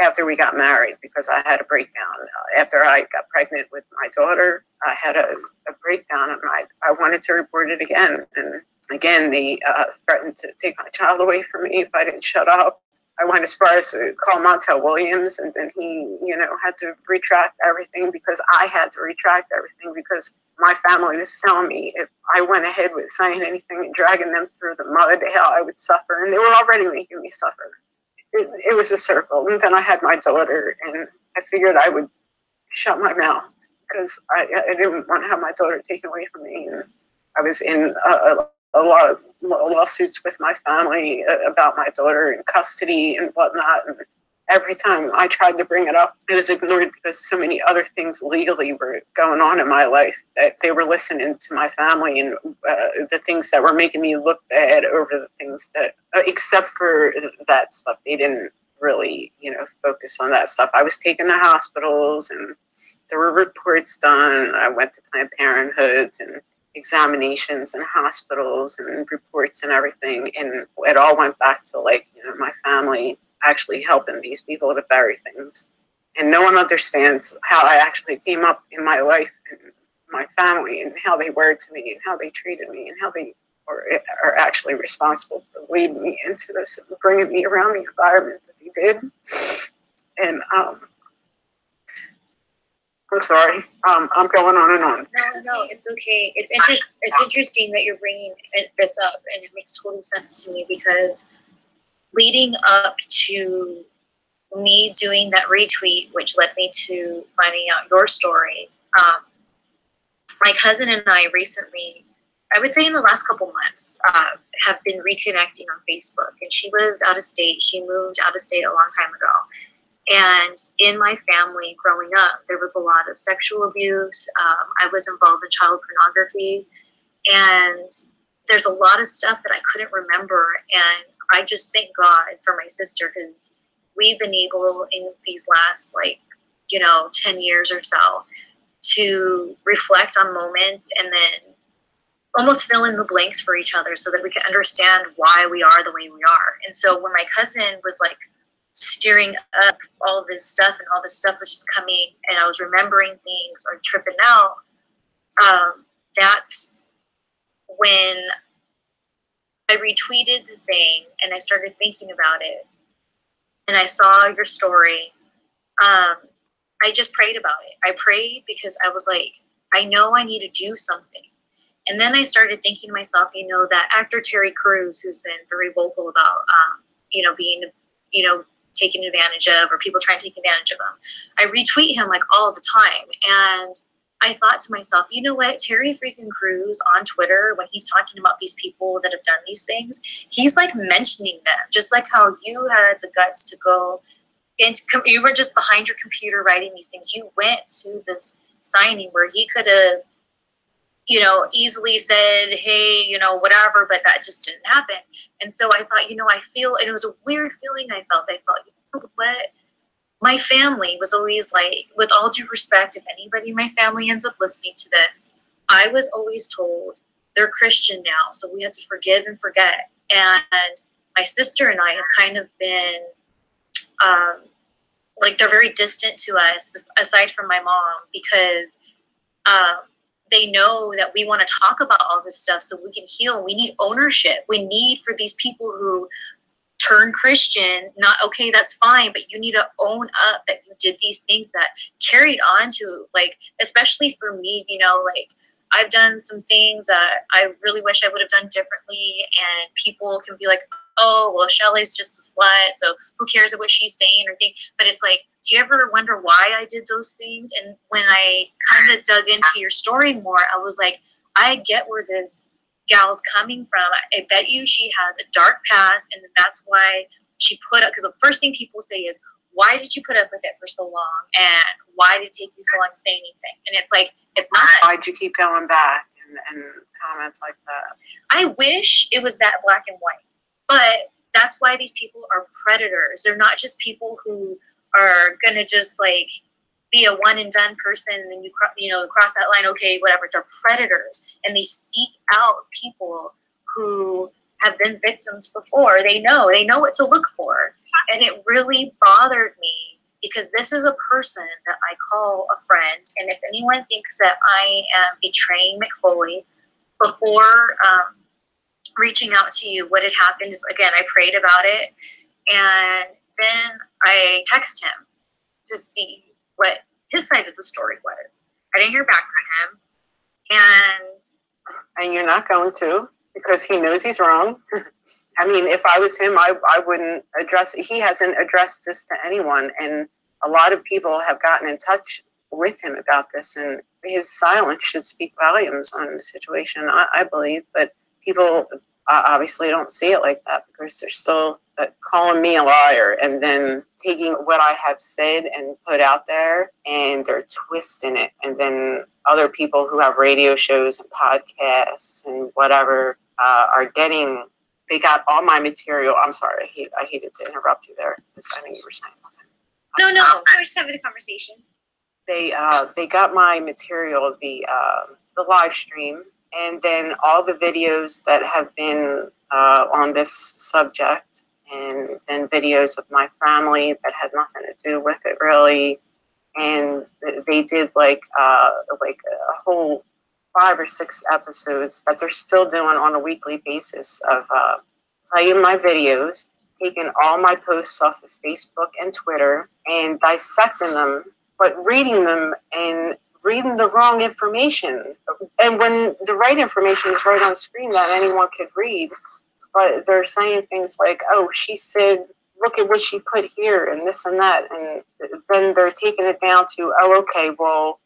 after we got married, because I had a breakdown. After I got pregnant with my daughter, I had a breakdown, and I wanted to report it again. And again, they threatened to take my child away from me if I didn't shut up. I went as far as to call Montel Williams, and then he, had to retract everything, because I had to retract everything, because my family was telling me if I went ahead with saying anything and dragging them through the mud, how I would suffer. And they were already making me suffer. It was a circle. And then I had my daughter, and I figured I would shut my mouth, because I didn't want to have my daughter taken away from me. And I was in a lot of lawsuits with my family about my daughter in custody and whatnot. And every time I tried to bring it up, it was ignored, because so many other things legally were going on in my life that they were listening to my family, and the things that were making me look bad over the things that, except for that stuff, they didn't really, focus on that stuff. I was taken to hospitals, and there were reports done. I went to Planned Parenthoods and examinations in hospitals and reports and everything. And it all went back to my family actually helping these people to bury things. And no one understands how I actually came up in my life and my family, and how they were to me, and how they treated me, and how they are actually responsible for leading me into this and bringing me around the environment that they did. And I'm sorry, I'm going on and on. No, it's okay. It's interesting that you're bringing this up, and it makes total sense to me, because leading up to me doing that retweet, which led me to finding out your story, my cousin and I recently, I would say in the last couple months, have been reconnecting on Facebook. And she lives out of state. She moved out of state a long time ago. And in my family growing up, there was a lot of sexual abuse. I was involved in child pornography. And there's a lot of stuff that I couldn't remember, and I just thank God for my sister, because we've been able in these last 10 years or so to reflect on moments and then almost fill in the blanks for each other so that we can understand why we are the way we are. And so when my cousin was like stirring up all of this stuff, and all this stuff was just coming, and I was remembering things or tripping out, that's when I retweeted the thing and I started thinking about it, and I saw your story. I just prayed about it. I prayed because I was like, I know I need to do something. And then I started thinking to myself, that actor Terry Crews, who's been very vocal about, being, taken advantage of, or people trying to take advantage of him, I retweet him like all the time. And I thought to myself, you know what, Terry freaking Crews on Twitter, when he's talking about these people that have done these things, he's like mentioning them, just like how you had the guts to go into, you were just behind your computer writing these things. You went to this signing where he could have, easily said, hey, whatever, but that just didn't happen. And so I thought, I feel, and it was a weird feeling I felt, what? My family was always like, with all due respect, if anybody in my family ends up listening to this, I was always told they're Christian now, so we have to forgive and forget. And my sister and I have kind of been, they're very distant to us, aside from my mom, because they know that we want to talk about all this stuff so we can heal. We need ownership. We need for these people who turn Christian, not, okay, that's fine, but you need to own up that you did these things that carried on to, especially for me, I've done some things that I really wish I would have done differently, and people can be like, oh, well, Shelly's just a slut, so who cares what she's saying or think. But it's like, do you ever wonder why I did those things? And when I kind of dug into your story more, I was like, I get where this gal's coming from. I bet you she has a dark past, and that's why she put up, because the first thing people say is, why did you put up with it for so long? And why did it take you so long to say anything? And it's like, it's not. Why'd you keep going back and comments like that? I wish it was that black and white. But that's why these people are predators. They're not just people who are going to just be a one and done person, and then you cross that line, okay, whatever. They're predators, and they seek out people who have been victims before. They know what to look for. And it really bothered me, because this is a person that I call a friend. And if anyone thinks that I am betraying McFoley, before reaching out to you, what had happened is, again, I prayed about it, and then I texted him to see what his side of the story was. I didn't hear back from him, and you're not going to, because he knows he's wrong. I mean, if I was him, I wouldn't address it. He hasn't addressed this to anyone, and a lot of people have gotten in touch with him about this, and his silence should speak volumes on the situation, I believe. But people obviously don't see it like that, because they're still calling me a liar, and then taking what I have said and put out there, and they're twisting it. And then other people who have radio shows and podcasts and whatever are getting, they got all my material. I'm sorry, I hated to interrupt you there. I think you were saying something. No, we're just having a conversation. They got my material, the live stream, and then all the videos that have been on this subject, and then videos of my family that had nothing to do with it really. And they did a whole 5 or 6 episodes that they're still doing on a weekly basis of playing my videos, taking all my posts off of Facebook and Twitter, and dissecting them, but reading them and reading the wrong information. And when the right information is right on screen that anyone could read, but they're saying things like, oh, she said, look at what she put here and this and that. And then they're taking it down to, oh, okay, well,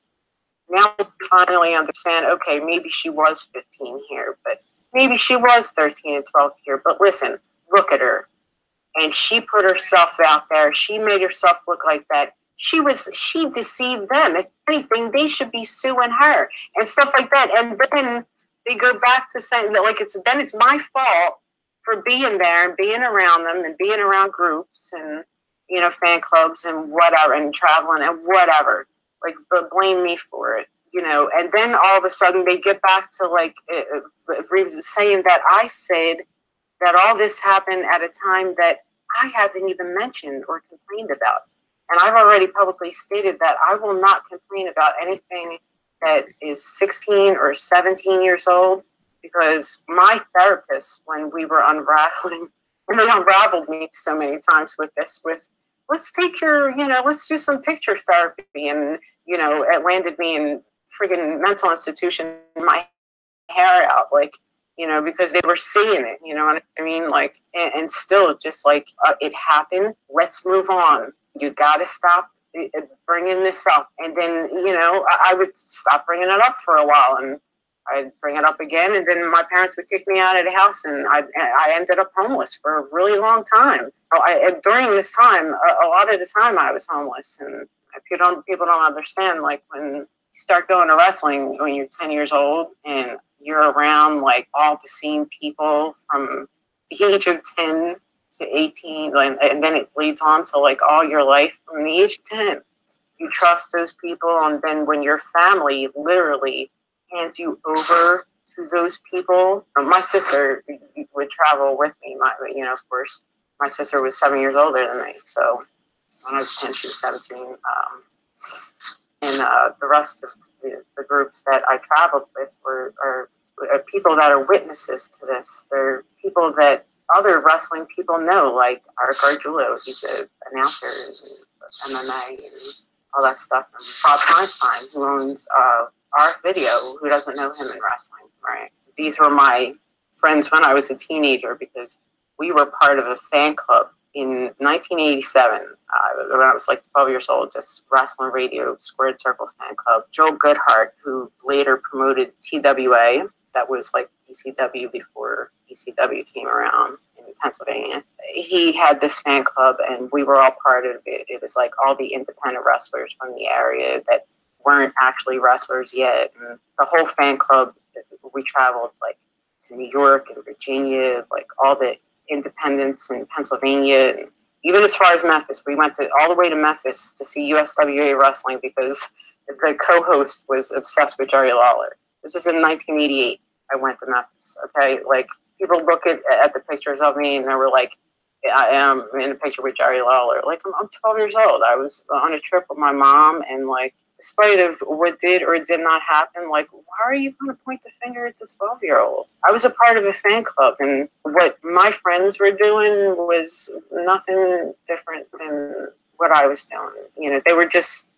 now we finally understand, okay, maybe she was 15 here, but maybe she was 13 and 12 here. But listen, look at her. And she put herself out there. She made herself look like that. She deceived them. If anything, they should be suing her and stuff like that. And then they go back to saying that, like, it's my fault for being there and being around them and being around groups and, you know, fan clubs and whatever, and traveling and whatever. Like, but blame me for it, you know. And then all of a sudden they get back to, like, saying that I said that all this happened at a time that I haven't even mentioned or complained about. And I've already publicly stated that I will not complain about anything that is 16 or 17 years old, because my therapist, when we were unraveling, and they unraveled me so many times with this, let's take your, you know, let's do some picture therapy. And, you know, it landed me in friggin' mental institution, my hair out, like, you know, because they were seeing it, you know what I mean? Like, and still just like, it happened. Let's move on. You got to stop bringing this up. And then, you know, I would stop bringing it up for a while, and I'd bring it up again. And then my parents would kick me out of the house, and I ended up homeless for a really long time. During this time, a lot of the time I was homeless. And people don't understand, like, when you start going to wrestling when you're 10 years old and you're around, like, all the same people from the age of 10 to 18, and then it leads on to, like, all your life from the age of 10. You trust those people, and then when your family literally hands you over to those people. My sister would travel with me. You know, of course, my sister was 7 years older than me, so when I was 10, she was 17. And the rest of the groups that I traveled with are people that are witnesses to this. They're people that other wrestling people know, like our Gargiulo, he's an announcer in MMA and all that stuff. And Bob Feinstein, who owns our video, who doesn't know him in wrestling, right? These were my friends when I was a teenager, because we were part of a fan club in 1987, when I was like 12 years old, just Wrestling Radio Squared Circle fan club. Joel Goodhart, who later promoted TWA, that was like ECW before ECW came around in Pennsylvania. He had this fan club, and we were all part of it. It was like all the independent wrestlers from the area that weren't actually wrestlers yet. And the whole fan club, we traveled like to New York and Virginia, like all the independents in Pennsylvania, and even as far as Memphis. We went all the way to Memphis to see USWA wrestling because the co-host was obsessed with Jerry Lawler. This was in 1988. I went to Memphis. Okay, like people look at the pictures of me and they were like, I am in a picture with Jerry Lawler. Like, I'm 12 years old. I was on a trip with my mom, and like, despite of what did or did not happen, like, why are you going to point the finger at the 12-year-old? I was a part of a fan club, and what my friends were doing was nothing different than what I was doing. You know, they were just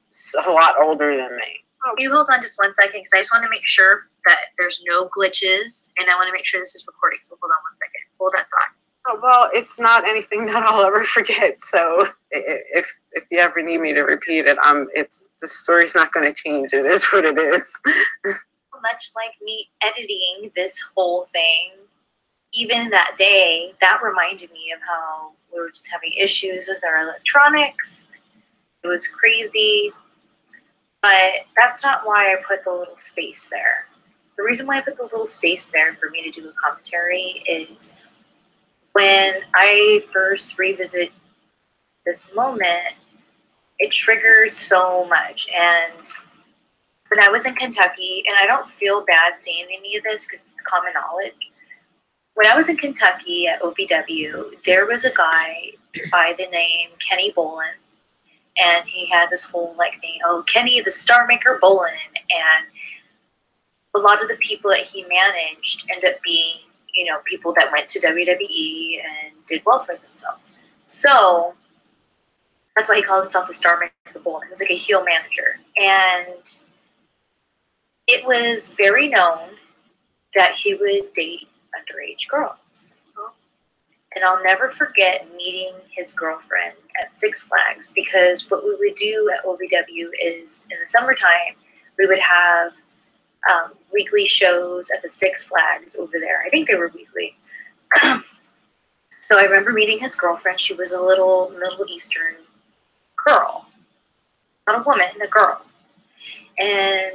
a lot older than me. Can you hold on just 1 second? Because I just want to make sure that there's no glitches, and I want to make sure this is recording. So hold on 1 second. Hold that thought. Oh, well, it's not anything that I'll ever forget. So if you ever need me to repeat it, the story's not going to change. It is what it is. Much like me editing this whole thing, even that day, that reminded me of how we were just having issues with our electronics. It was crazy. But that's not why I put the little space there. The reason why I put the little space there for me to do a commentary is when I first revisit this moment, it triggers so much. And when I was in Kentucky, and I don't feel bad saying any of this because it's common knowledge. When I was in Kentucky at OVW, there was a guy by the name Kenny Bolin. And he had this whole like thing, oh, Kenny the Star Maker Bolin. And a lot of the people that he managed ended up being, you know, people that went to WWE and did well for themselves. So that's why he called himself the Star Maker Bolin. He was like a heel manager. And it was very known that he would date underage girls. And I'll never forget meeting his girlfriend at Six Flags, because what we would do at OVW is in the summertime, we would have weekly shows at the Six Flags over there. I think they were weekly. So I remember meeting his girlfriend. She was a little Middle Eastern girl. Not a woman, a girl. And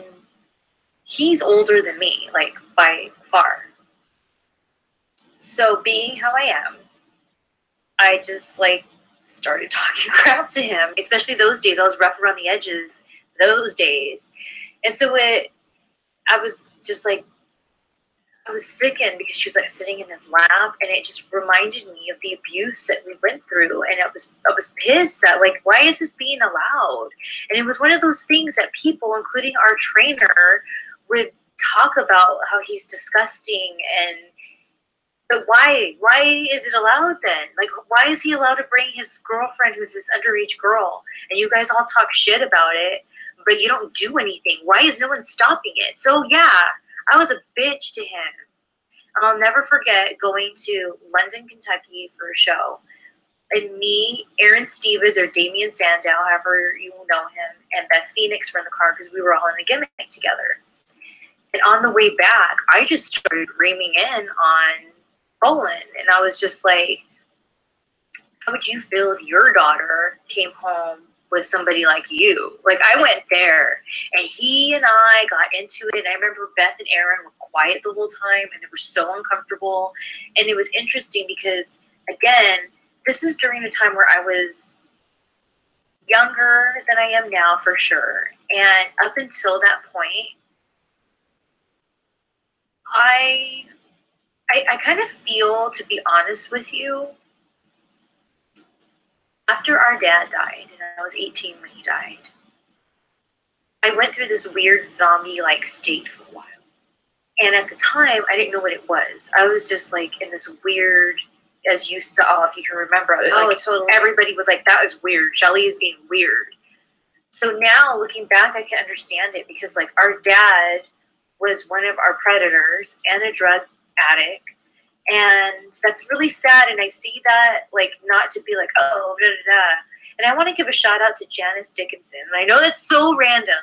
he's older than me, like by far. So being how I am, I just like started talking crap to him, especially those days. I was rough around the edges those days. And so I was just like, I was sickened because she was like sitting in his lap, and it just reminded me of the abuse that we went through. And I was pissed that like, why is this being allowed? And it was one of those things that people, including our trainer, would talk about how he's disgusting. And but why is it allowed then? Like, why is he allowed to bring his girlfriend, who's this underage girl, and you guys all talk shit about it, but you don't do anything? Why is no one stopping it? So yeah, I was a bitch to him. And I'll never forget going to London, Kentucky for a show. And me, Aaron Stevens, or Damian Sandow, however you know him, and Beth Phoenix were in the car because we were all in a gimmick together. And on the way back, I just started reaming in on Bolin. And I was just like, how would you feel if your daughter came home with somebody like you? Like, I went there, and he and I got into it. And I remember Beth and Aaron were quiet the whole time, and they were so uncomfortable. And it was interesting because, again, this is during a time where I was younger than I am now, for sure. And up until that point, I kind of feel, to be honest with you, after our dad died, and I was 18 when he died, I went through this weird zombie-like state for a while. And at the time, I didn't know what it was. I was just like in this weird, as you saw, if you can remember, like, totally. Everybody was like, that is weird. Shelly is being weird. So now, looking back, I can understand it, because like our dad was one of our predators and a drug addict. And that's really sad. And I see that, like, not to be like, oh, da, da, da. And I want to give a shout out to Janice Dickinson. And I know that's so random,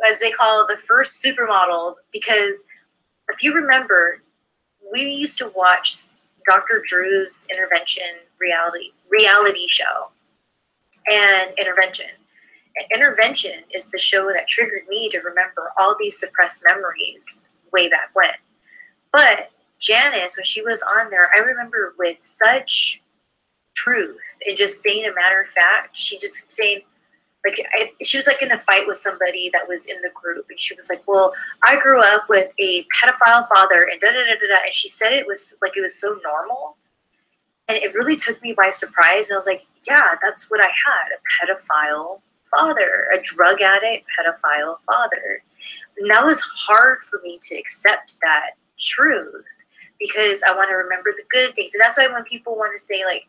as they call it, the first supermodel, because if you remember, we used to watch Dr. Drew's reality show, and Intervention is the show that triggered me to remember all these suppressed memories way back when. But Janice, when she was on there, I remember with such truth and just saying a matter of fact, she just saying, like, she was like in a fight with somebody that was in the group, and she was like, well, I grew up with a pedophile father, and da-da-da-da-da, and she said it was like, it was so normal, and it really took me by surprise, and I was like, yeah, that's what I had, a pedophile father, a drug addict, pedophile father. And that was hard for me to accept that truth, because I want to remember the good things. And that's why when people want to say, like,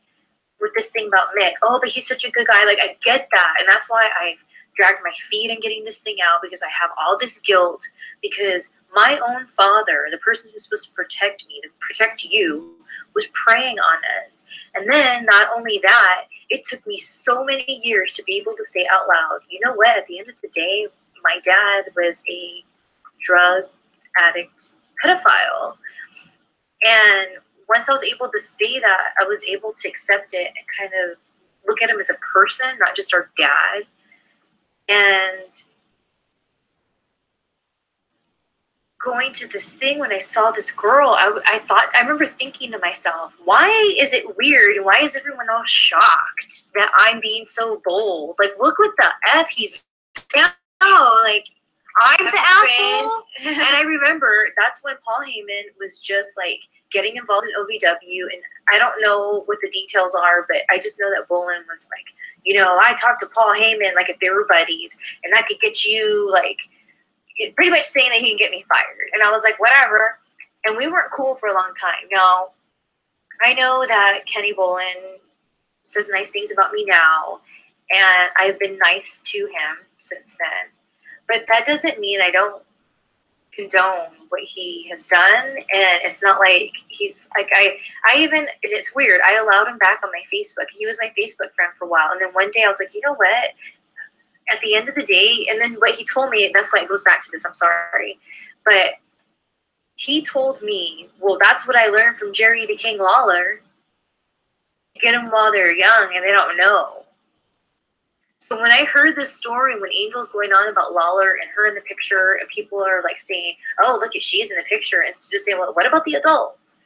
with this thing about Mick, oh, but he's such a good guy, like, I get that. And that's why I've dragged my feet in getting this thing out, because I have all this guilt, because my own father, the person who's supposed to protect me, to protect you, was preying on us. And then not only that, it took me so many years to be able to say out loud, you know what, at the end of the day, my dad was a drug addict pedophile. And once I was able to say that, I was able to accept it and kind of look at him as a person, not just our dad. And going to this thing, when I saw this girl, I remember thinking to myself, why is it weird? And why is everyone all shocked that I'm being so bold? Like, look what the F he's down. Like, I'm the asshole. And I remember that's when Paul Heyman was just like getting involved in OVW, and I don't know what the details are, but I just know that Bolin was like, you know, I talked to Paul Heyman like if they were buddies, and I could get you, like, pretty much saying that he can get me fired. And I was like, whatever. And we weren't cool for a long time. Now, I know that Kenny Bolin says nice things about me now, and I've been nice to him since then. But that doesn't mean I don't condone what he has done. And it's not like he's like, I even, it's weird, I allowed him back on my Facebook. He was my Facebook friend for a while. And then one day I was like, you know what? At the end of the day, and then what he told me, that's why it goes back to this, I'm sorry. But he told me, well, that's what I learned from Jerry the King Lawler. Get them while they're young and they don't know. So when I heard this story, when Angel's going on about Lawler and her in the picture, and people are like saying, "Oh, look at she's in the picture," and just saying, "Well, what about the adults?"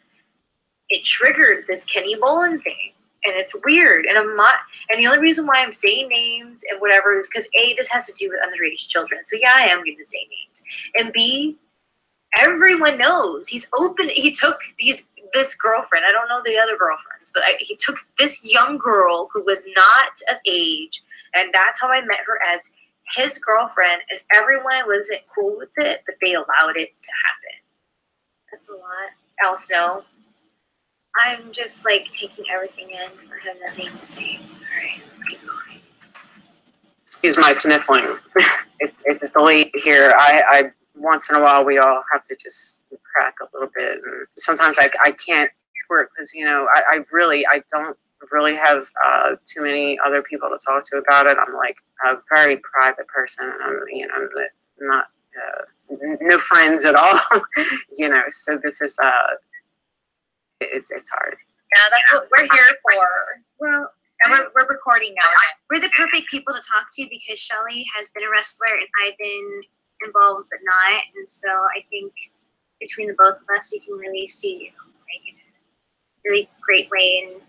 It triggered this Kenny Bolin thing, and it's weird. And I'm not. And the only reason why I'm saying names and whatever is because A, this has to do with underage children. So yeah, I am going to say names. And B, everyone knows he's open. He took this girlfriend. I don't know the other girlfriends, but he took this young girl who was not of age, and that's how I met her as his girlfriend. And everyone wasn't cool with it, but they allowed it to happen. That's a lot. Alice, no. I'm just like taking everything in. I have nothing to say. All right, let's keep going. Excuse my sniffling. it's delayed here. I once in a while we all have to just crack a little bit, and sometimes I can't work because I don't really have too many other people to talk to about it. I'm like a very private person, and I'm not no friends at all. So this is it's hard. Yeah, that's what we're here for. Well, And we're recording now. we're the perfect people to talk to because Shelly has been a wrestler and I've been involved but not. And so I think between the both of us, we can really see you like in a really great way. And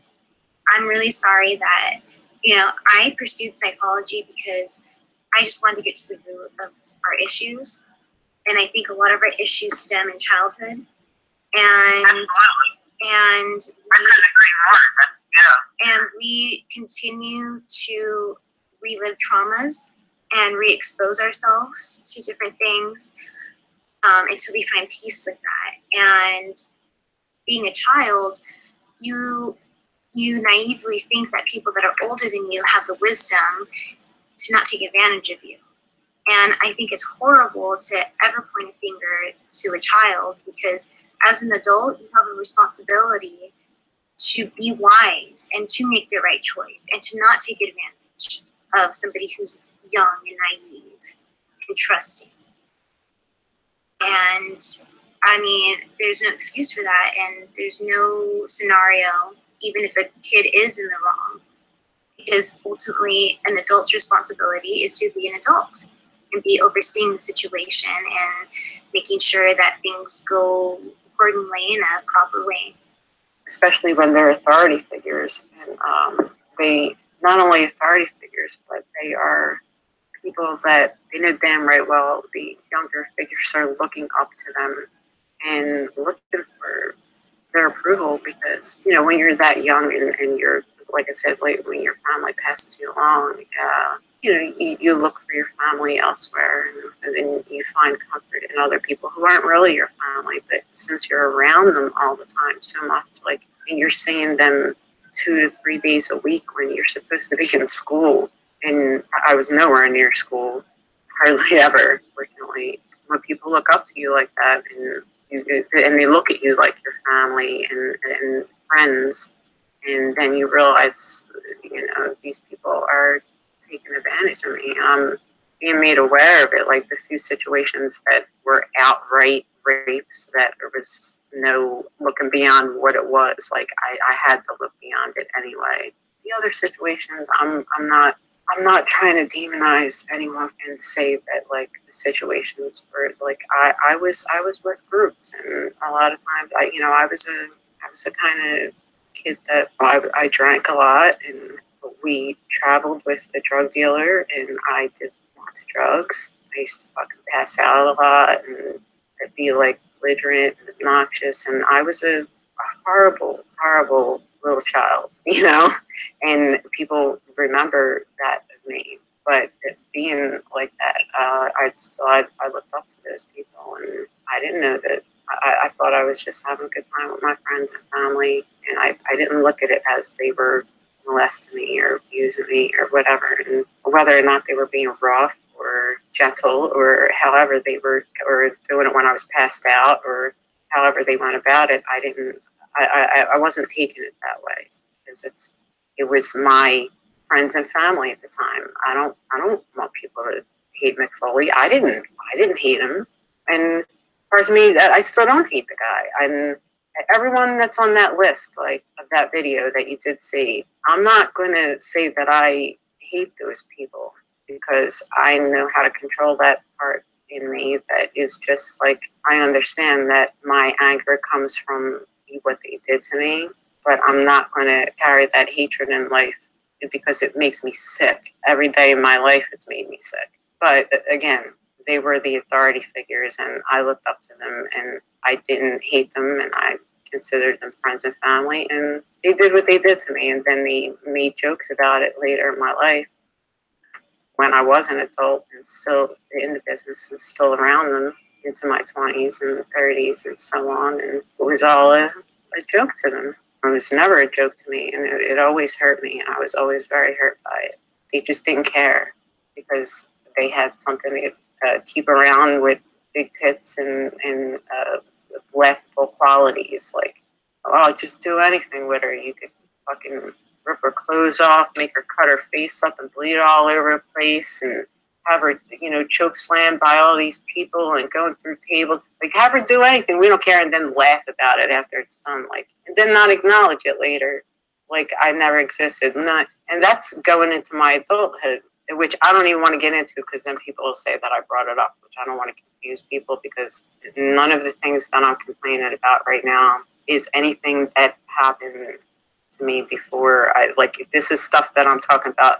I'm really sorry that, I pursued psychology because I just wanted to get to the root of our issues. And I think a lot of our issues stem in childhood. And we continue to relive traumas and re-expose ourselves to different things until we find peace with that. And being a child, you naively think that people that are older than you have the wisdom to not take advantage of you. And I think it's horrible to ever point a finger to a child because as an adult, you have a responsibility to be wise and to make the right choice and to not take advantage of somebody who's young and naive and trusting. And I mean, there's no excuse for that, and there's no scenario, even if a kid is in the wrong, because ultimately an adult's responsibility is to be an adult and be overseeing the situation and making sure that things go accordingly in a proper way. Especially when they're authority figures, and they not only authority figures, but they are people that they know damn right well the younger figures are looking up to them and looking for their approval because when you're that young and you're, like I said, like when your family passes you along, you look for your family elsewhere, and then you find comfort in other people who aren't really your family, but since you're around them all the time so much, and you're seeing them 2 to 3 days a week when you're supposed to be in school, and I was nowhere near school, hardly ever, fortunately. When people look up to you like that, and they look at you like your family and friends, and then you realize, these people are taking advantage of me. I'm being made aware of it, like the few situations that were outright rapes that there was no looking beyond what it was. Like I had to look beyond it anyway. The other situations, I'm not trying to demonize anyone and say that like the situations were like I was with groups, and a lot of times I was a kind of kid that I drank a lot, and we traveled with a drug dealer, and I did lots of drugs. I used to fucking pass out a lot, and I'd be like belligerent and obnoxious, and I was a horrible, horrible little child, and people remember that of me. But being like that, I looked up to those people, and I didn't know that. I thought I was just having a good time with my friends and family, and I didn't look at it as they were molesting me or abusing me or whatever, and whether or not they were being rough or gentle or however they were, or doing it when I was passed out or however they went about it, I wasn't taking it that way because it was my friends and family at the time. I don't want people to hate Mick Foley. I didn't hate him, and part of me that I still don't hate the guy. And everyone that's on that list, like of that video that you did see, I'm not going to say that I hate those people because I know how to control that part in me that is just like, I understand that my anger comes from what they did to me, but I'm not going to carry that hatred in life because it makes me sick. Every day in my life, it's made me sick. But again, they were the authority figures, and I looked up to them, and I didn't hate them, and I considered them friends and family, and they did what they did to me, and then they made jokes about it later in my life when I was an adult and still in the business and still around them into my 20s and 30s and so on, and it was all a joke to them. It was never a joke to me, and it always hurt me, and I was always very hurt by it. They just didn't care because they had something to keep around with big tits and laughable qualities. Like, oh, just do anything with her. You could fucking rip her clothes off, make her cut her face up and bleed all over the place, and have her, choke slammed by all these people and going through tables. Like, have her do anything. We don't care, and then laugh about it after it's done. Like, and then not acknowledge it later. Like, I never existed. And that's going into my adulthood, which I don't even want to get into because then people will say that I brought it up, which I don't want to confuse people because none of the things that I'm complaining about right now is anything that happened to me before. This is stuff that I'm talking about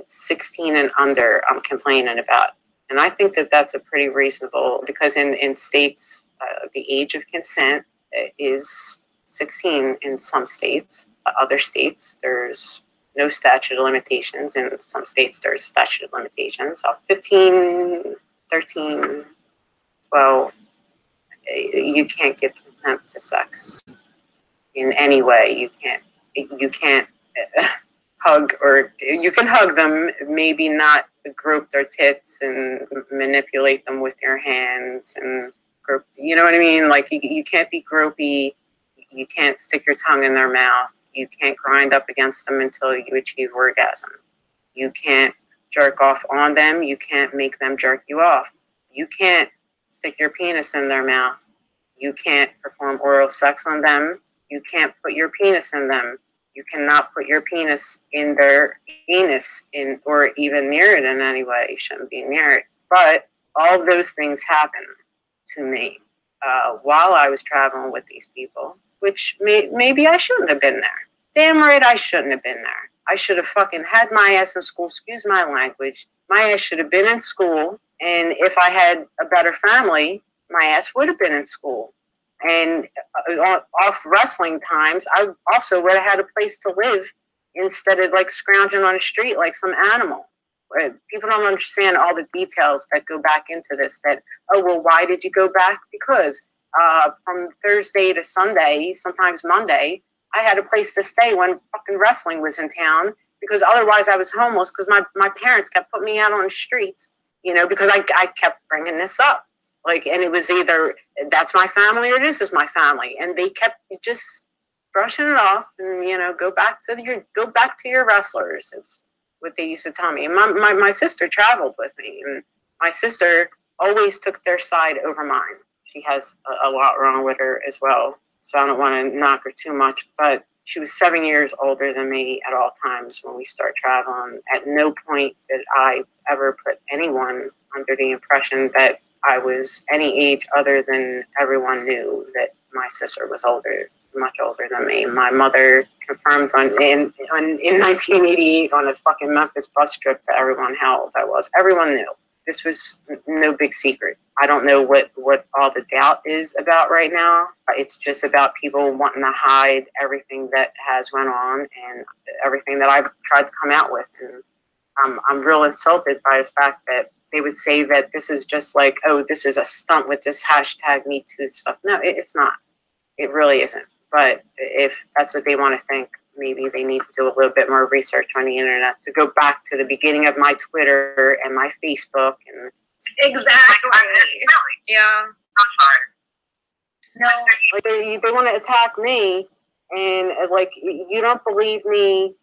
16 and under I'm complaining about. And I think that that's a pretty reasonable, because in states, the age of consent is 16 in some states. Other states, there's no statute of limitations. In some states, there's statute of limitations. So 15, 13, 12, you can't give consent to sex in any way. You can't hug, or you can hug them, maybe not grope their tits and manipulate them with your hands and grope, you know what I mean? Like, you can't be gropey. You can't stick your tongue in their mouth. You can't grind up against them until you achieve orgasm. You can't jerk off on them. You can't make them jerk you off. You can't stick your penis in their mouth. You can't perform oral sex on them. You can't put your penis in them. You cannot put your penis in their anus or even near it in any way. You shouldn't be near it. But all those things happened to me while I was traveling with these people, which maybe I shouldn't have been there. Damn right I shouldn't have been there. I should have fucking had my ass in school, excuse my language. My ass should have been in school, and if I had a better family, my ass would have been in school. And off wrestling times, I also would have had a place to live instead of like scrounging on the street like some animal. People don't understand all the details that go back into this. That, oh, well, why did you go back? Because from Thursday to Sunday, sometimes Monday, I had a place to stay when fucking wrestling was in town, because otherwise I was homeless because my parents kept putting me out on the streets, because I kept bringing this up. Like, and it was either that's my family or this is my family, and they kept just brushing it off and go back to your wrestlers. It's what they used to tell me. And my sister traveled with me, and my sister always took their side over mine. She has a lot wrong with her as well, so I don't want to knock her too much. But she was 7 years older than me at all times when we started traveling. At no point did I ever put anyone under the impression that I was any age other than everyone knew that my sister was much older than me. My mother confirmed in 1988 on a fucking Memphis bus trip to everyone how old I was. Everyone knew. This was no big secret. I don't know what all the doubt is about right now. It's just about people wanting to hide everything that has went on and everything that I've tried to come out with. And I'm real insulted by the fact that they would say that this is just like, oh, this is a stunt with this hashtag Me Too stuff. No, it's not. It really isn't. But if that's what they want to think, maybe they need to do a little bit more research on the internet to go back to the beginning of my Twitter and my Facebook. And exactly. Yeah. No. Like they want to attack me, and like, you don't believe me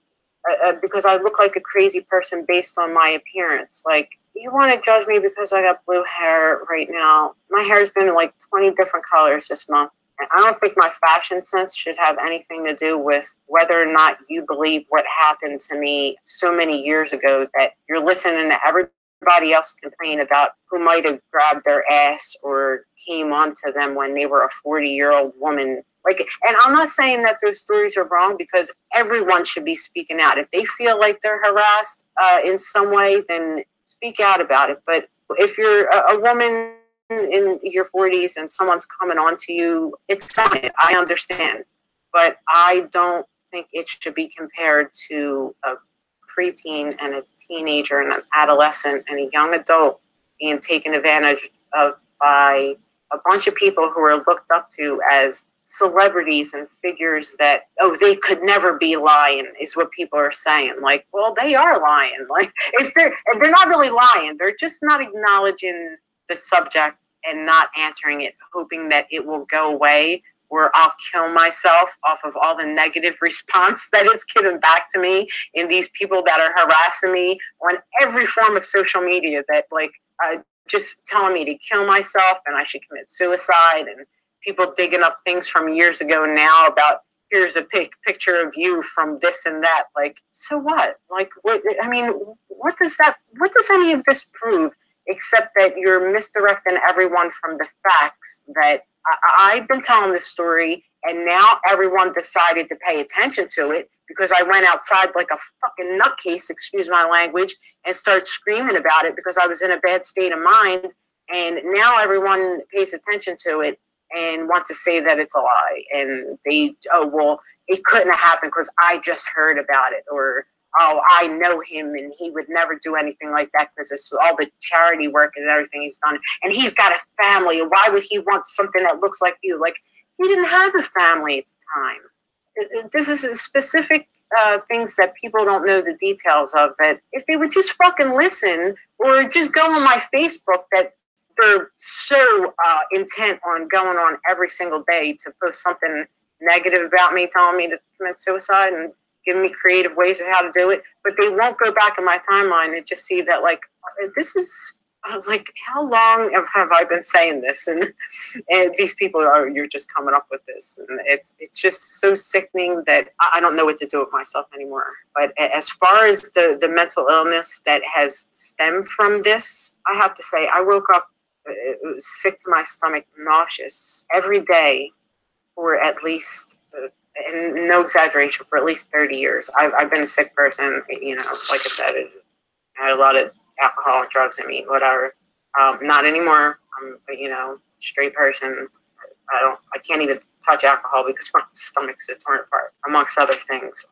because I look like a crazy person based on my appearance. Like, you want to judge me because I got blue hair right now. My hair's been like 20 different colors this month. And I don't think my fashion sense should have anything to do with whether or not you believe what happened to me so many years ago, that you're listening to everybody else complain about who might have grabbed their ass or came onto them when they were a 40-year-old woman. Like, and I'm not saying that those stories are wrong, because everyone should be speaking out. If they feel like they're harassed in some way, then speak out about it. But if you're a woman in your 40s and someone's coming on to you, it's fine. I understand. But I don't think it should be compared to a preteen and a teenager and an adolescent and a young adult being taken advantage of by a bunch of people who are looked up to as celebrities and figures that, oh, they could never be lying, is what people are saying. Like, well, they are lying. Like, if they're not really lying, they're just not acknowledging the subject and not answering it, hoping that it will go away, or I'll kill myself off of all the negative response that it's given back to me in these people that are harassing me on every form of social media, that like just telling me to kill myself and I should commit suicide, and people digging up things from years ago now about, here's a picture of you from this and that. Like, so what? Like, what? I mean, what does any of this prove, except that you're misdirecting everyone from the facts that I've been telling this story, and now everyone decided to pay attention to it because I went outside like a fucking nutcase, excuse my language, and started screaming about it because I was in a bad state of mind. And now everyone pays attention to it and wants to say that it's a lie. And they, oh, well, it couldn't have happened because I just heard about it. Or, oh, I know him and he would never do anything like that because it's all the charity work and everything he's done. And he's got a family. Why would he want something that looks like you? Like, he didn't have a family at the time. This is specific things that people don't know the details of, that if they would just fucking listen, or just go on my Facebook, that they're so intent on going on every single day to post something negative about me, telling me to commit suicide and giving me creative ways of how to do it. But they won't go back in my timeline and just see that, like, this is, I was like, how long have I been saying this? And these people are, you're just coming up with this. And it's just so sickening that I don't know what to do with myself anymore. But as far as the mental illness that has stemmed from this, I have to say, I woke up sick to my stomach, nauseous every day for at least, and no exaggeration, for at least 30 years. I've been a sick person, you know, like I said, I had a lot of alcohol and drugs in me, whatever. Not anymore. I'm, you know, straight person. I can't even touch alcohol because my stomach's torn apart, amongst other things.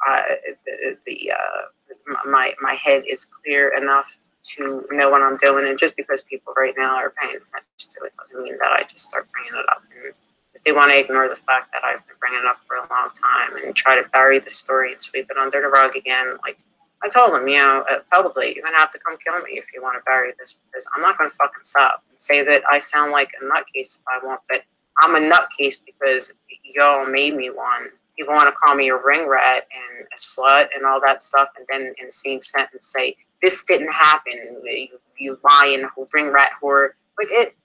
My head is clear enough to know what I'm doing, and just because people right now are paying attention to it doesn't mean that I just start bringing it up. And if they want to ignore the fact that I've been bringing it up for a long time and try to bury the story and sweep it under the rug again, like, I told them, you know, publicly, you're going to have to come kill me if you want to bury this, because I'm not going to fucking stop and say that I sound like a nutcase if I want, but I'm a nutcase because y'all made me one. People want to call me a ring rat and a slut and all that stuff, and then in the same sentence say, this didn't happen, you lying ring rat whore. Like,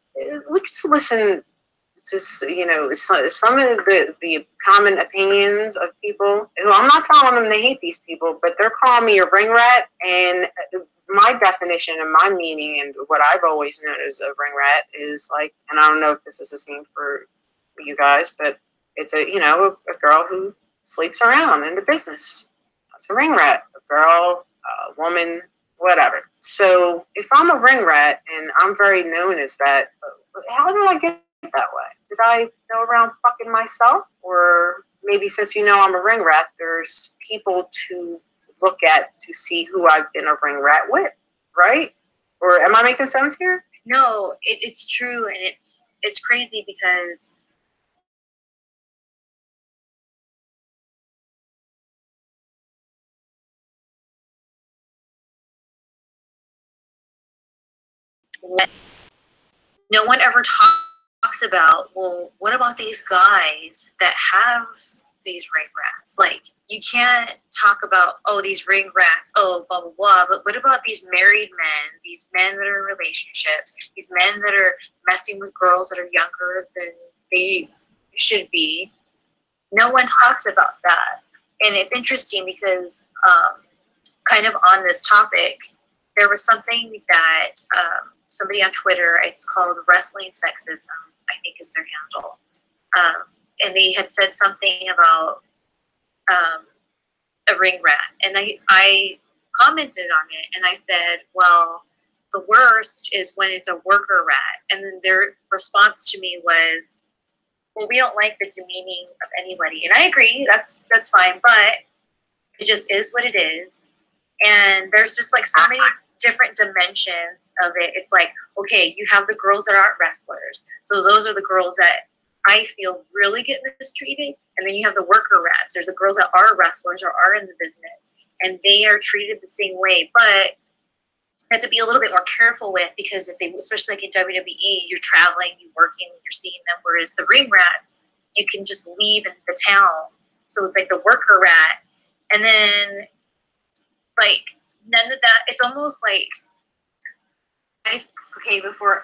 let's listen to, you know, some of the common opinions of people who, I'm not telling them they hate these people, but they're calling me a ring rat, and my definition and my meaning and what I've always known as a ring rat is like, and I don't know if this is the same for you guys, but it's a, you know, a girl who sleeps around in the business. That's a ring rat. A girl, a woman, whatever. So if I'm a ring rat and I'm very known as that, how did I get that way? Did I go around fucking myself? Or maybe since you know I'm a ring rat, there's people to look at to see who I've been a ring rat with, right? Or am I making sense here? No, it's true, and it's crazy because no one ever talks about, well, what about these guys that have these ring rats? Like, you can't talk about, oh, these ring rats, oh, blah, blah, blah, but what about these married men, these men that are in relationships, these men that are messing with girls that are younger than they should be. No one talks about that. And it's interesting because kind of on this topic, there was something that somebody on Twitter, it's called Wrestling Sexism, I think is their handle. And they had said something about a ring rat. And I commented on it and I said, well, the worst is when it's a worker rat. And then their response to me was, well, we don't like the demeaning of anybody. And I agree, that's fine, but it just is what it is. And there's just like so many different dimensions of it. It's like, okay, you have the girls that aren't wrestlers. So those are the girls that I feel really get mistreated. And then you have the worker rats. There's the girls that are wrestlers or are in the business. And they are treated the same way. But you have to be a little bit more careful with, because if they, especially like in WWE, you're traveling, you're working, you're seeing them. Whereas the ring rats, you can just leave in the town. So it's like the worker rat. And then, like, none of that, it's almost like, okay, before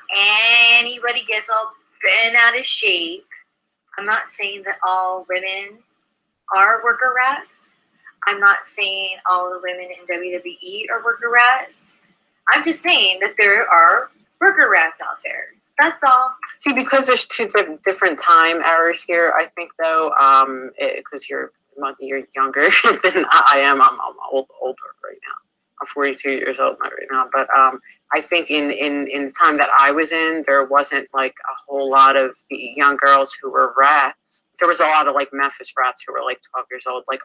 anybody gets all bent out of shape, I'm not saying that all women are worker rats. I'm not saying all the women in WWE are worker rats. I'm just saying that there are worker rats out there. That's all. See, because there's two different time errors here, I think, though, because you're younger than I am. I'm older right now. I'm 42 years old right now. But I think in the time that I was in, there wasn't like a whole lot of young girls who were rats. There was a lot of like Memphis rats who were like 12 years old, like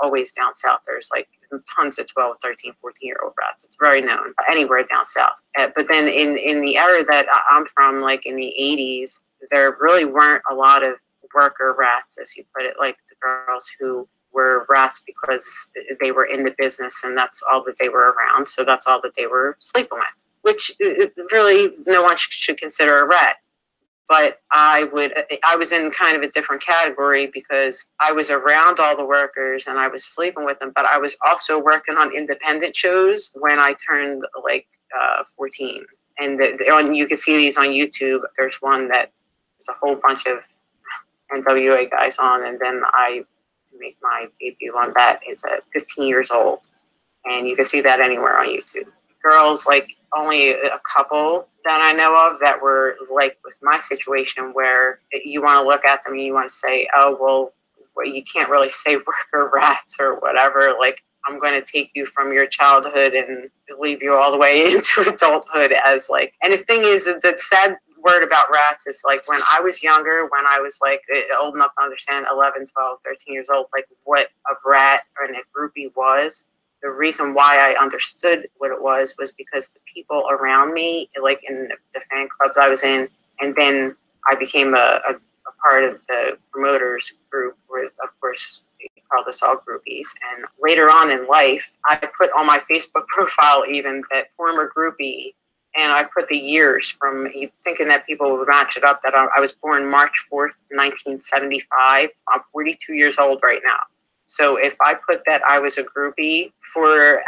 always down south. There's like tons of 12, 13, 14-year-old rats. It's very known anywhere down south. But then in the era that I'm from, like in the 80s, there really weren't a lot of worker rats, as you put it, like the girls who were rats because they were in the business and that's all that they were around. So that's all that they were sleeping with, which really no one should consider a rat. But I was in kind of a different category because I was around all the workers and I was sleeping with them, but I was also working on independent shows when I turned like 14. And you can see these on YouTube. There's one that there's a whole bunch of NWA guys on, and then I make my debut on that. It's at 15 years old, and you can see that anywhere on YouTube. Girls, like only a couple that I know of that were like with my situation, where you want to look at them and you want to say, oh, well, you can't really say worker rats or whatever. Like, I'm going to take you from your childhood and leave you all the way into adulthood as like, and the thing is, the sad word about rats is like when I was younger, when I was like old enough to understand, 11, 12, 13 years old, like what a rat and a groupie was. The reason why I understood what it was because the people around me, like in the fan clubs I was in, and then I became a part of the promoters group where, of course, they called us all groupies. And later on in life, I put on my Facebook profile even that former groupie, and I put the years from thinking that people would match it up, that I was born March 4th, 1975. I'm 42 years old right now. So if I put that I was a groupie for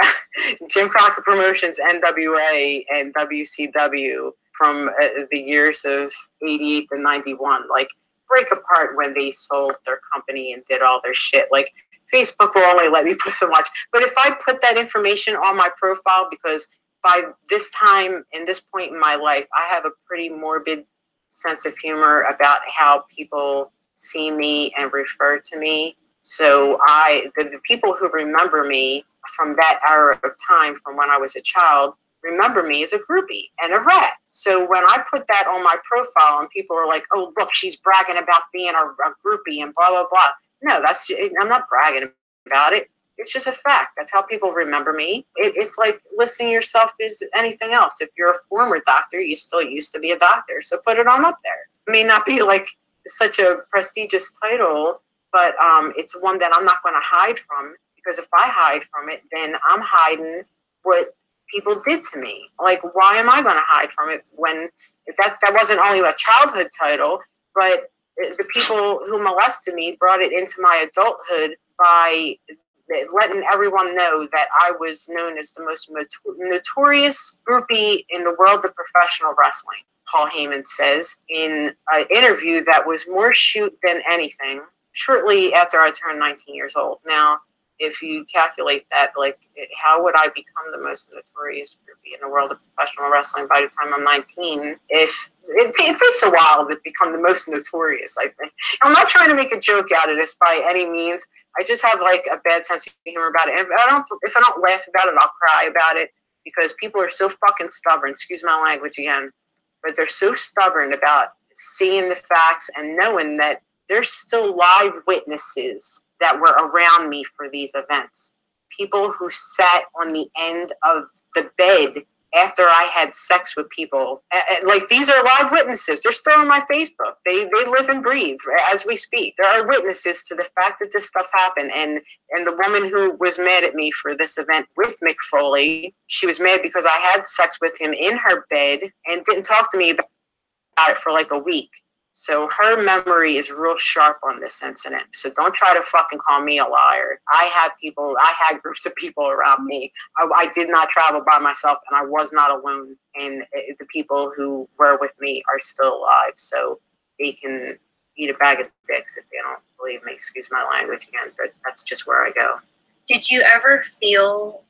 Jim Crockett Promotions, NWA, and WCW from the years of 88 to 91, like break apart when they sold their company and did all their shit. Like Facebook will only let me put so much. But if I put that information on my profile, because by this time and this point in my life, I have a pretty morbid sense of humor about how people see me and refer to me. So the people who remember me from that era of time, from when I was a child, remember me as a groupie and a rat. So when I put that on my profile and people are like, oh, look, she's bragging about being a groupie and blah, blah, blah. No, I'm not bragging about it. It's just a fact. That's how people remember me. It's like listing yourself as anything else. If you're a former doctor, you still used to be a doctor. So put it on up there. It may not be like such a prestigious title, but it's one that I'm not going to hide from, because if I hide from it, then I'm hiding what people did to me. Like, why am I going to hide from it when that wasn't only a childhood title, but the people who molested me brought it into my adulthood by letting everyone know that I was known as the most notorious groupie in the world of professional wrestling. Paul Heyman says in an interview that was more shoot than anything, shortly after I turned 19 years old. Now, if you calculate that, like, how would I become the most notorious groupie in the world of professional wrestling by the time I'm 19? If it takes a while to become the most notorious, I think. I'm not trying to make a joke out of this by any means. I just have like a bad sense of humor about it. And if I don't laugh about it, I'll cry about it, because people are so fucking stubborn. Excuse my language again, but they're so stubborn about seeing the facts and knowing that there's still live witnesses that were around me for these events. People who sat on the end of the bed after I had sex with people. Like, these are live witnesses. They're still on my Facebook. They live and breathe as we speak. There are witnesses to the fact that this stuff happened. And the woman who was mad at me for this event with Mick Foley, she was mad because I had sex with him in her bed and didn't talk to me about it for like a week. So her memory is real sharp on this incident. So don't try to fucking call me a liar. I had groups of people around me. I did not travel by myself, and I was not alone. And the people who were with me are still alive. So they can eat a bag of dicks if they don't believe me. Excuse my language again, but that's just where I go. Did you ever feel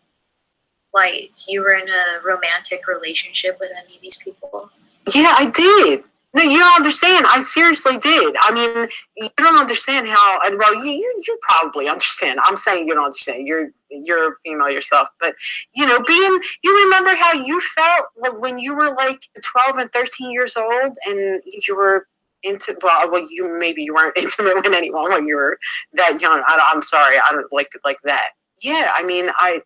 like you were in a romantic relationship with any of these people? Yeah, I did. No, you don't understand. I seriously did. I mean, you don't understand how. Well, you probably understand. I'm saying you don't understand. You're a female yourself, but you remember how you felt when you were like 12 and 13 years old, and you were into. Well, you weren't intimate with anyone when you were that young. I'm sorry. I don't like that. Yeah, I mean, I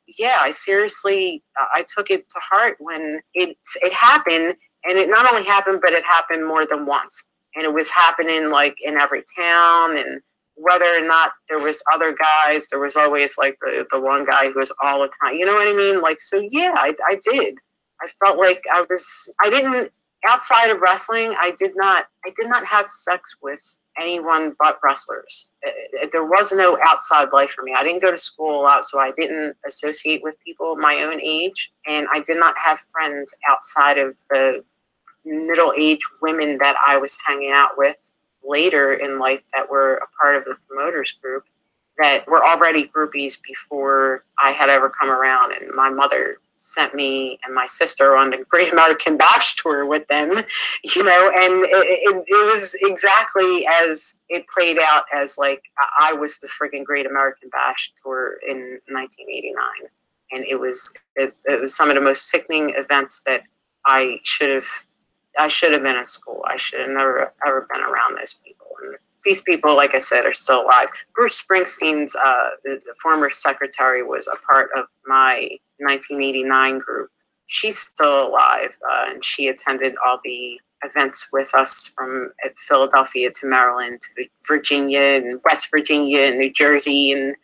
seriously, I took it to heart when it happened. And it not only happened, but it happened more than once. And it was happening like in every town. And whether or not there was other guys, there was always like the one guy who was all the time. You know what I mean? Like, so yeah, I did. I felt like outside of wrestling, I did not have sex with anyone but wrestlers. There was no outside life for me. I didn't go to school a lot, so I didn't associate with people my own age. And I did not have friends outside of the middle-aged women that I was hanging out with later in life that were a part of the promoters group that were already groupies before I had ever come around. And my mother sent me and my sister on the Great American Bash tour with them, and it was exactly as it played out, as like I was the friggin' Great American Bash tour in 1989. And it was some of the most sickening events that I should have been in school. I should have never, ever been around those people. And these people, like I said, are still alive. Bruce Springsteen's the former secretary was a part of my 1989 group. She's still alive, and she attended all the events with us from Philadelphia to Maryland to Virginia and West Virginia and New Jersey and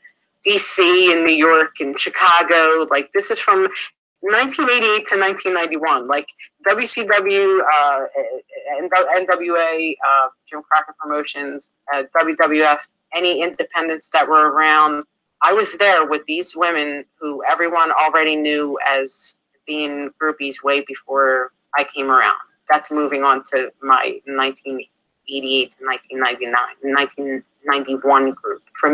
DC and New York and Chicago. Like, this is from 1988 to 1991, like WCW, NWA, Jim Crockett Promotions, WWF, any independents that were around. I was there with these women who everyone already knew as being groupies way before I came around. That's moving on to my 1988 to 1991 group. For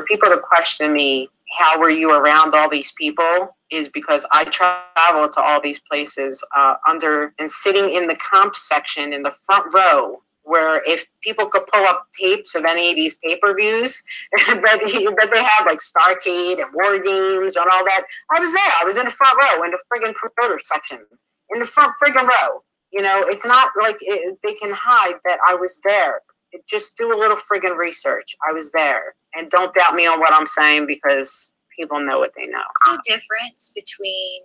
people to question me, how were you around all these people, is because I traveled to all these places and sitting in the comp section in the front row, where if people could pull up tapes of any of these pay-per-views that they have, like Starrcade and War Games and all that, I was there. I was in the front row in the friggin' promoter section, in the front friggin' row. It's not like they can hide that I was there. Just do a little friggin' research. I was there. And don't doubt me on what I'm saying, because people know what they know. The difference between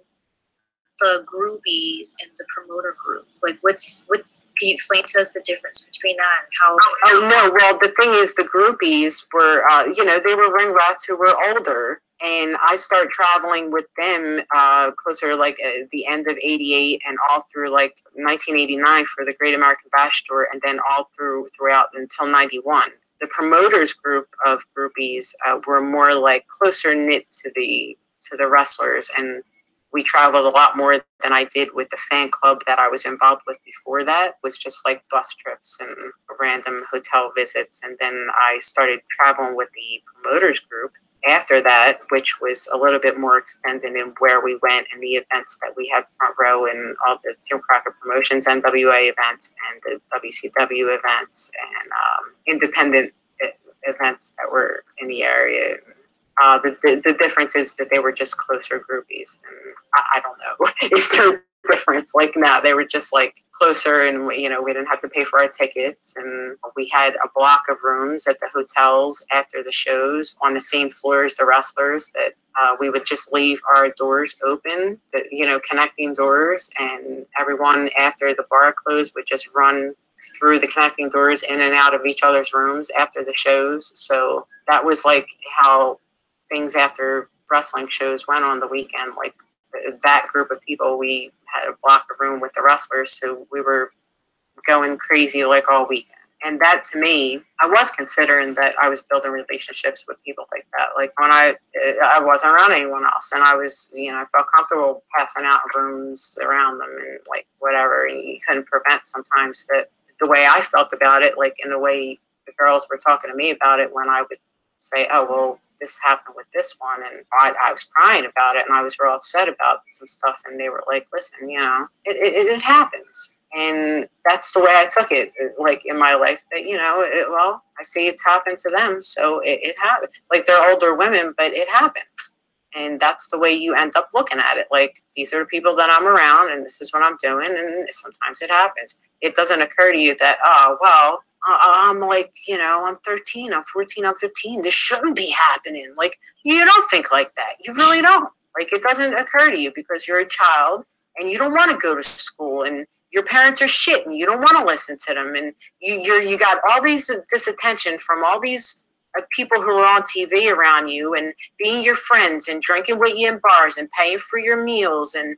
the groupies and the promoter group, like what's can you explain to us the difference between that and how? Oh no, well the thing is, the groupies were they were ring rats who were older, and I started traveling with them closer like the end of '88 and all through like 1989 for the Great American Bash tour, and then all throughout until '91. The promoters group of groupies were more like closer knit to the wrestlers and we traveled a lot more than I did with the fan club that I was involved with before that. It was just like bus trips and random hotel visits. And then I started traveling with the promoters group after that, which was a little bit more extended in where we went and the events that we had front row and all the Jim Crockett Promotions, NWA events and the WCW events and independent events that were in the area. The difference is that they were just closer groupies. And I don't know. Is there a difference? Like, no, they were just like closer and, we didn't have to pay for our tickets. And we had a block of rooms at the hotels after the shows on the same floor as the wrestlers that we would just leave our doors open, connecting doors. And everyone after the bar closed would just run through the connecting doors in and out of each other's rooms after the shows. So that was like how things after wrestling shows went on the weekend. Like that group of people, we had a block of room with the wrestlers, so we were going crazy like all weekend. And that, to me, I was considering that I was building relationships with people like that. Like when I wasn't around anyone else, and I was, I felt comfortable passing out rooms around them and like whatever. And you couldn't prevent sometimes that the way I felt about it, like in the way the girls were talking to me about it, when I would say, oh, well, this happened with this one, and I was crying about it, and I was real upset about some stuff, and they were like, listen, it happens. And that's the way I took it, like in my life, that, I see it's happened to them, so it happened. Like they're older women, but it happens. And that's the way you end up looking at it. Like, these are the people that I'm around, and this is what I'm doing, and sometimes it happens. It doesn't occur to you that, oh, well, I'm like, I'm 13, I'm 14, I'm 15. This shouldn't be happening. Like, you don't think like that. You really don't. Like, it doesn't occur to you because you're a child and you don't want to go to school and your parents are shit and you don't want to listen to them. And you got all this attention from all these people who are on TV around you and being your friends and drinking with you in bars and paying for your meals and,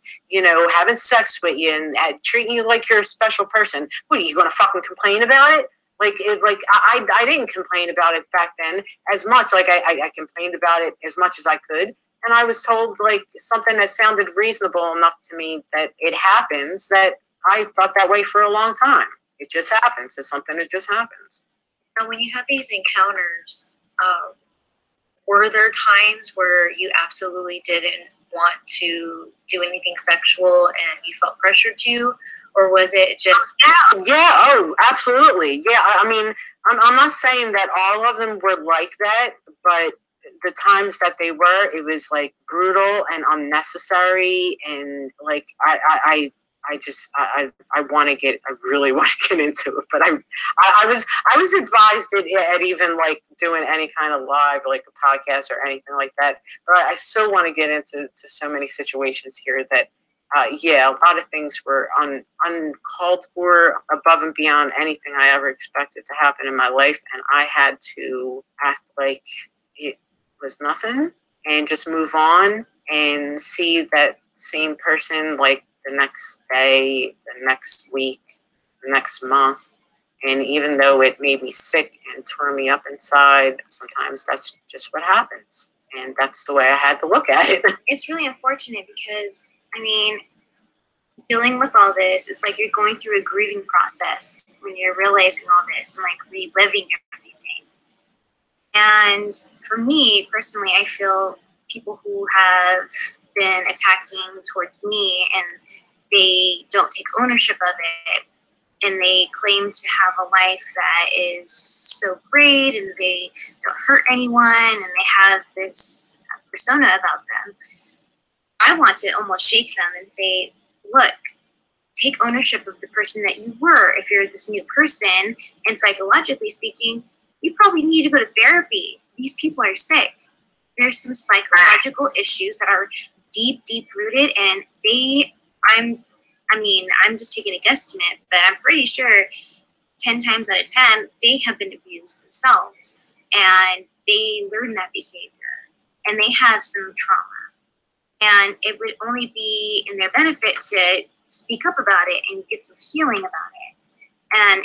having sex with you and treating you like you're a special person. What, are you going to fucking complain about it? I didn't complain about it back then as much. Like I complained about it as much as I could. And I was told like something that sounded reasonable enough to me that it happens, that I thought that way for a long time. It just happens. It's something that just happens. Now, when you have these encounters, were there times where you absolutely didn't want to do anything sexual and you felt pressured to? Or was it just... Yeah, oh, absolutely. Yeah, I mean, I'm not saying that all of them were like that, but the times that they were, it was like brutal and unnecessary, and like I want to get, I really want to get into it, but I was advised at even like doing any kind of live, like a podcast or anything like that. But I so want to get into so many situations here that, a lot of things were uncalled for, above and beyond anything I ever expected to happen in my life. And I had to act like it was nothing and just move on and see that same person like the next day, the next week, the next month. And even though it made me sick and tore me up inside, sometimes that's just what happens. And that's the way I had to look at it. It's really unfortunate because, I mean, dealing with all this, it's like you're going through a grieving process when you're realizing all this and like reliving everything. And for me personally, I feel people who have been attacking towards me and they don't take ownership of it and they claim to have a life that is so great and they don't hurt anyone and they have this persona about them. I want to almost shake them and say, look, take ownership of the person that you were. If you're this new person, and psychologically speaking, you probably need to go to therapy. These people are sick. There's some psychological issues that are deep, deep rooted, and I'm just taking a guesstimate, but I'm pretty sure 10 times out of 10, they have been abused themselves, and they learn that behavior, and they have some trauma. And it would only be in their benefit to speak up about it and get some healing about it. And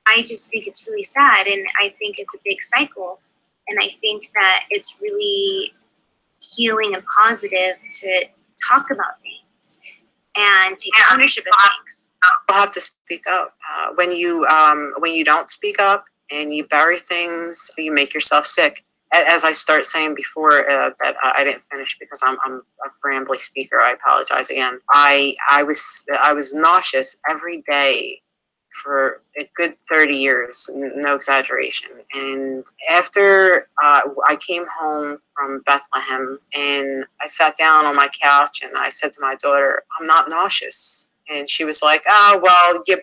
I just think it's really sad, and I think it's a big cycle. And I think that it's really healing and positive to talk about things and take ownership of things. You'll have to speak up. When you don't speak up and you bury things, you make yourself sick. As I start saying before, that I didn't finish because I'm a rambly speaker. I apologize again. I was nauseous every day for a good 30 years, no exaggeration. And after I came home from Bethlehem, and I sat down on my couch and I said to my daughter, "I'm not nauseous." And she was like, "Oh, well, yeah,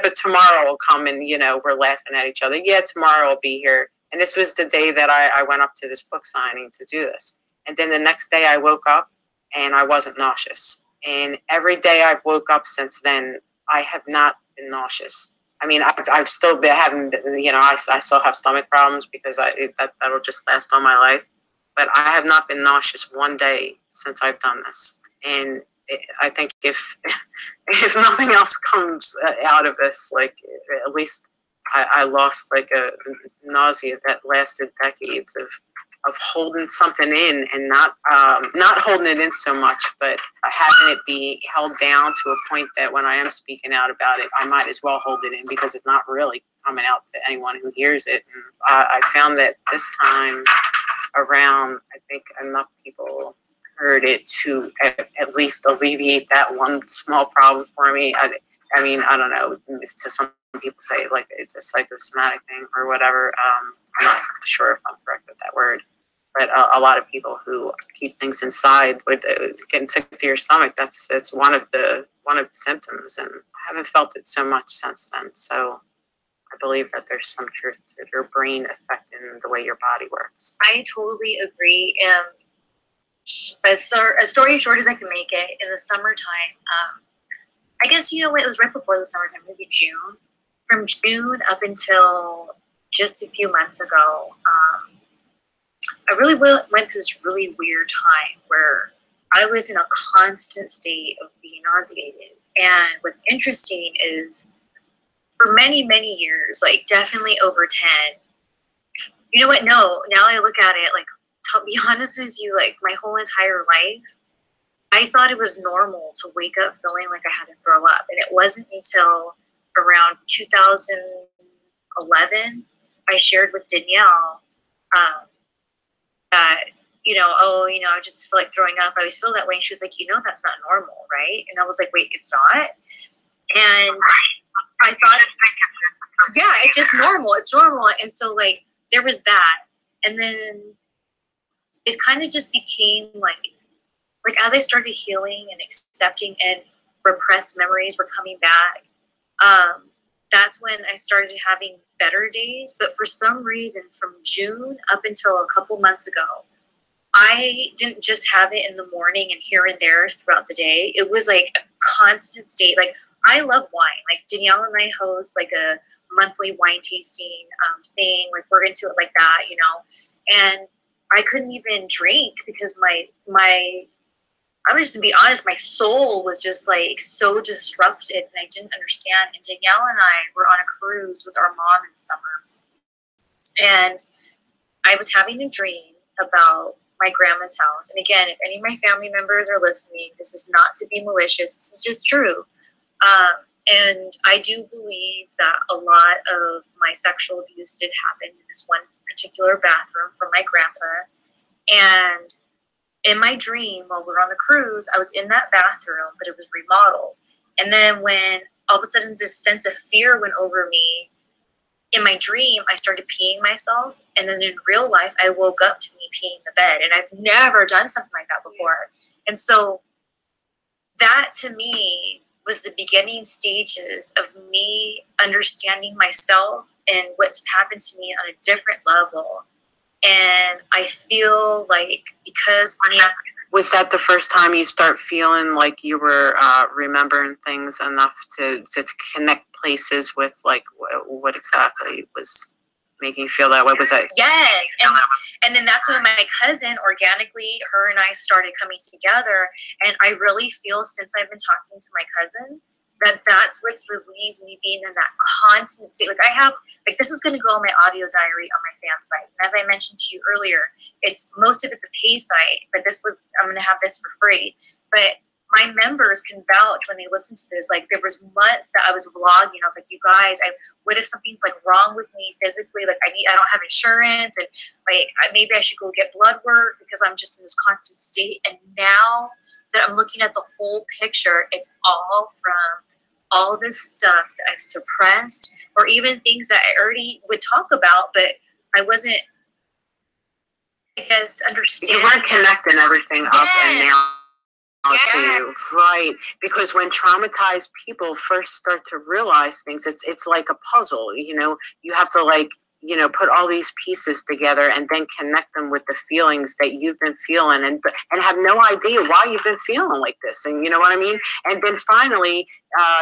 but tomorrow will come." And, we're laughing at each other. "Yeah, tomorrow I'll be here." And this was the day that I went up to this book signing to do this. And then the next day I woke up and I wasn't nauseous. And every day I've woke up since then, I have not been nauseous. I mean, I've still been having, I still have stomach problems because that'll just last all my life. But I have not been nauseous one day since I've done this. And I think if nothing else comes out of this, like at least I lost like a nausea that lasted decades of holding something in and not holding it in so much, but having it be held down to a point that when I am speaking out about it, I might as well hold it in because it's not really coming out to anyone who hears it. And I found that this time around, I think enough people heard it to at least alleviate that one small problem for me. I mean, I don't know. To some people say like it's a psychosomatic thing or whatever. I'm not sure if I'm correct with that word. But a lot of people who keep things inside with getting sick to your stomach, it's one of the symptoms, and I haven't felt it so much since then. So I believe that there's some truth to your brain affecting the way your body works. I totally agree. As story short as I can make it, in the summertime, I guess it was right before the summertime, maybe June. From June up until just a few months ago, I really went through this really weird time where I was in a constant state of being nauseated. And what's interesting is for many, many years, like definitely over 10, you know what? No, now I look at it, like, to be honest with you, like my whole entire life, I thought it was normal to wake up feeling like I had to throw up. And it wasn't until around 2011, I shared with Danielle, that, I just feel like throwing up. I always feel that way. And she was like, that's not normal, right? And I was like, wait, it's not? And I thought, yeah, it's just normal. It's normal. And so, like, there was that. And then it kind of just became like as I started healing and accepting and repressed memories were coming back, that's when I started having better days. But for some reason, from June up until a couple months ago, I didn't just have it in the morning and here and there throughout the day. It was like a constant state. Like, I love wine. Like, Danielle and I host like a monthly wine tasting thing. Like, we're into it like that, And I couldn't even drink because my I was just, to be honest, my soul was just like so disrupted and I didn't understand. And Danielle and I were on a cruise with our mom in the summer. And I was having a dream about my grandma's house. And again, if any of my family members are listening, this is not to be malicious. This is just true. And I do believe that a lot of my sexual abuse did happen in this one particular bathroom from my grandpa. And in my dream, while we were on the cruise, I was in that bathroom, but it was remodeled. And then when all of a sudden this sense of fear went over me, in my dream, I started peeing myself. And then in real life, I woke up to me peeing the bed. And I've never done something like that before. And so that to me was the beginning stages of me understanding myself and what's happened to me on a different level. And I feel like because was that the first time you start feeling like you were remembering things enough to connect places with like what exactly was making you feel that way? Was that? Yes. And then that's when my cousin, organically, her and I started coming together. And I really feel since I've been talking to my cousin that's what's relieved me being in that constant state. Like I have, like this is going to go on my audio diary on my fan site. And as I mentioned to you earlier, it's most of it's a pay site, but I'm going to have this for free. But my members can vouch when they listen to this. Like there was months that I was vlogging. I was like, you guys, what if something's like wrong with me physically? Like I don't have insurance, and like maybe I should go get blood work because I'm just in this constant state. And now that I'm looking at the whole picture, it's all from all this stuff that I've suppressed, or even things that I already would talk about, but I wasn't, I guess, understanding. You weren't connecting everything up and now. To you, right? Because when traumatized people first start to realize things, it's like a puzzle. You know, you have to like, you know, put all these pieces together and then connect them with the feelings that you've been feeling, and have no idea why you've been feeling like this. And you know what I mean? And then finally,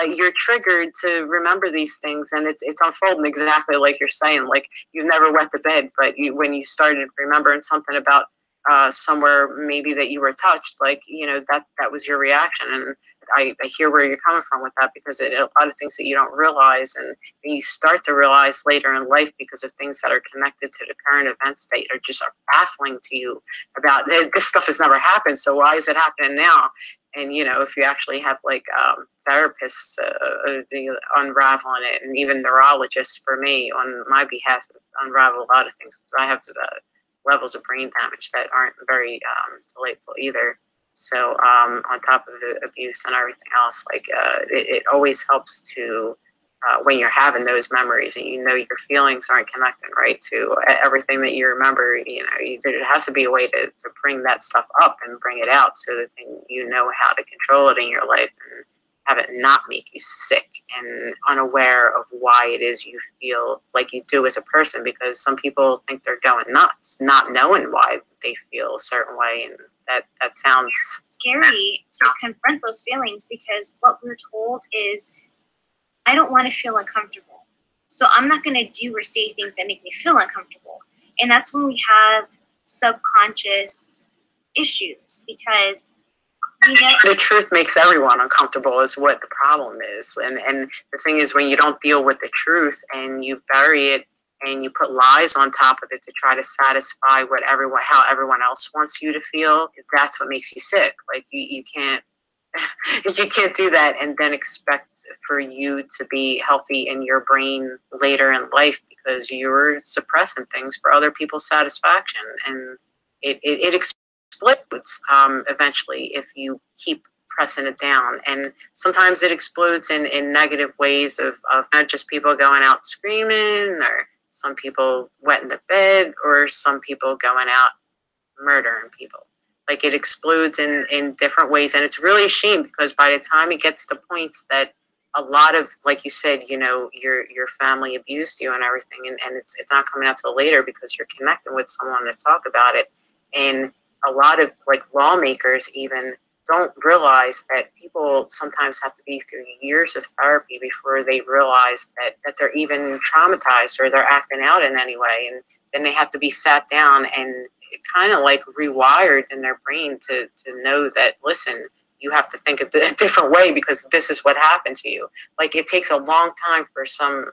you're triggered to remember these things, and it's unfolding exactly like you're saying. Like you've never wet the bed, but when you started remembering something about somewhere maybe that you were touched, like, you know, that was your reaction. And I hear where you're coming from with that, because a lot of things that you don't realize and you start to realize later in life because of things that are connected to the current events that are baffling to you about this stuff has never happened, so why is it happening now? And, you know, if you actually have like therapists unraveling it, and even neurologists for me on my behalf unravel a lot of things, because I have levels of brain damage that aren't very delightful either. So on top of the abuse and everything else, like it always helps to when you're having those memories and you know your feelings aren't connecting right to everything that you remember. You know, there has to be a way to bring that stuff up and bring it out so that you know how to control it in your life and have it not make you sick and unaware of why it is you feel like you do as a person, because some people think they're going nuts, not knowing why they feel a certain way. And that sounds scary to confront those feelings, because what we're told is, I don't want to feel uncomfortable, so I'm not going to do or say things that make me feel uncomfortable. And that's when we have subconscious issues, because the truth makes everyone uncomfortable is what the problem is. And the thing is, when you don't deal with the truth and you bury it and you put lies on top of it to try to satisfy how everyone else wants you to feel, that's what makes you sick. Like you can't you can't do that and then expect for you to be healthy in your brain later in life, because you're suppressing things for other people's satisfaction, and it explodes eventually if you keep pressing it down. And sometimes it explodes in negative ways of not just people going out screaming, or some people wetting the bed, or some people going out murdering people. Like it explodes in different ways, and it's really a shame, because by the time it gets to points that a lot of, like you said, you know, your family abused you and everything, and it's not coming out till later because you're connecting with someone to talk about it. And a lot of like lawmakers even don't realize that people sometimes have to be through years of therapy before they realize that they're even traumatized or they're acting out in any way. And then they have to be sat down and kind of like rewired in their brain to know that, listen, you have to think a different way because this is what happened to you. Like it takes a long time for some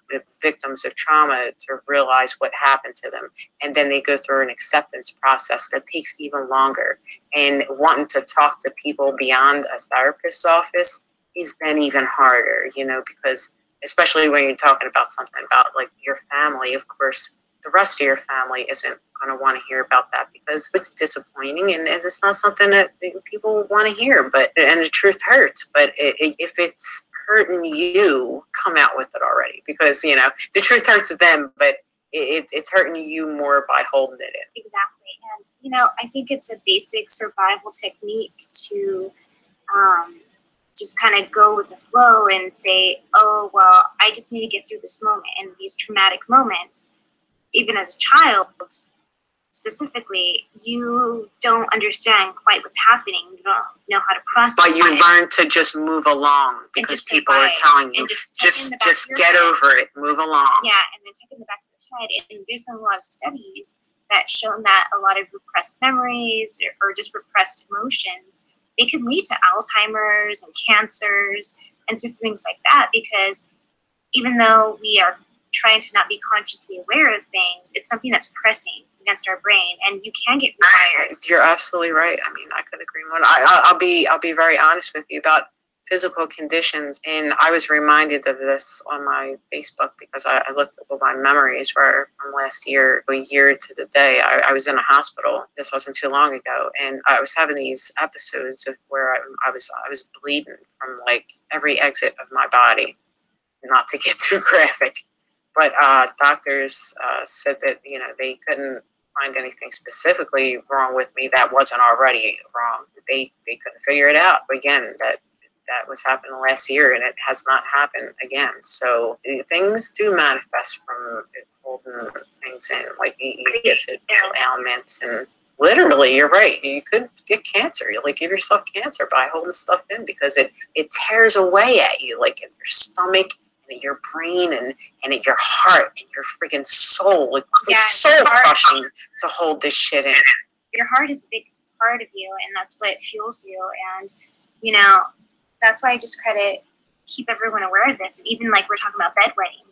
victims of trauma to realize what happened to them. And then they go through an acceptance process that takes even longer. And wanting to talk to people beyond a therapist's office is then even harder, you know, because especially when you're talking about something about like your family, of course, the rest of your family isn't going to want to hear about that because it's disappointing and it's not something that people want to hear. And the truth hurts. But if it's hurting you, come out with it already, because you know the truth hurts them, but it's hurting you more by holding it in. Exactly. And you know, I think it's a basic survival technique to just kind of go with the flow and say, oh well, I just need to get through this moment. And these traumatic moments, even as a child specifically, you don't understand quite what's happening. You don't know how to process it. But you learn to just move along because people are telling you, just get over it, move along. Yeah, and then take in the back of the head. And there's been a lot of studies that shown that a lot of repressed memories or just repressed emotions, they could lead to Alzheimer's and cancers and to things like that, because even though we are trying to not be consciously aware of things, it's something that's pressing against our brain, and you can get rewired. You're absolutely right. I mean, I could agree more. I'll be very honest with you about physical conditions, and I was reminded of this on my Facebook because I looked at all my memories where from last year, a year to the day, I was in a hospital. This wasn't too long ago, and I was having these episodes of where I was bleeding from like every exit of my body. Not to get too graphic, but doctors said that they couldn't find anything specifically wrong with me that wasn't already wrong. They couldn't figure it out. Again, that was happening last year, and it has not happened again. So things do manifest from holding things in, like you get physical ailments, and literally, you're right. You could get cancer. You give yourself cancer by holding stuff in because it tears away at you, like in your stomach, and your brain, and at your heart, and your freaking soul. It's soul crushing to hold this shit in. Your heart is a big part of you, and that's what fuels you. And that's why I just keep everyone aware of this. And even like we're talking about bedwetting,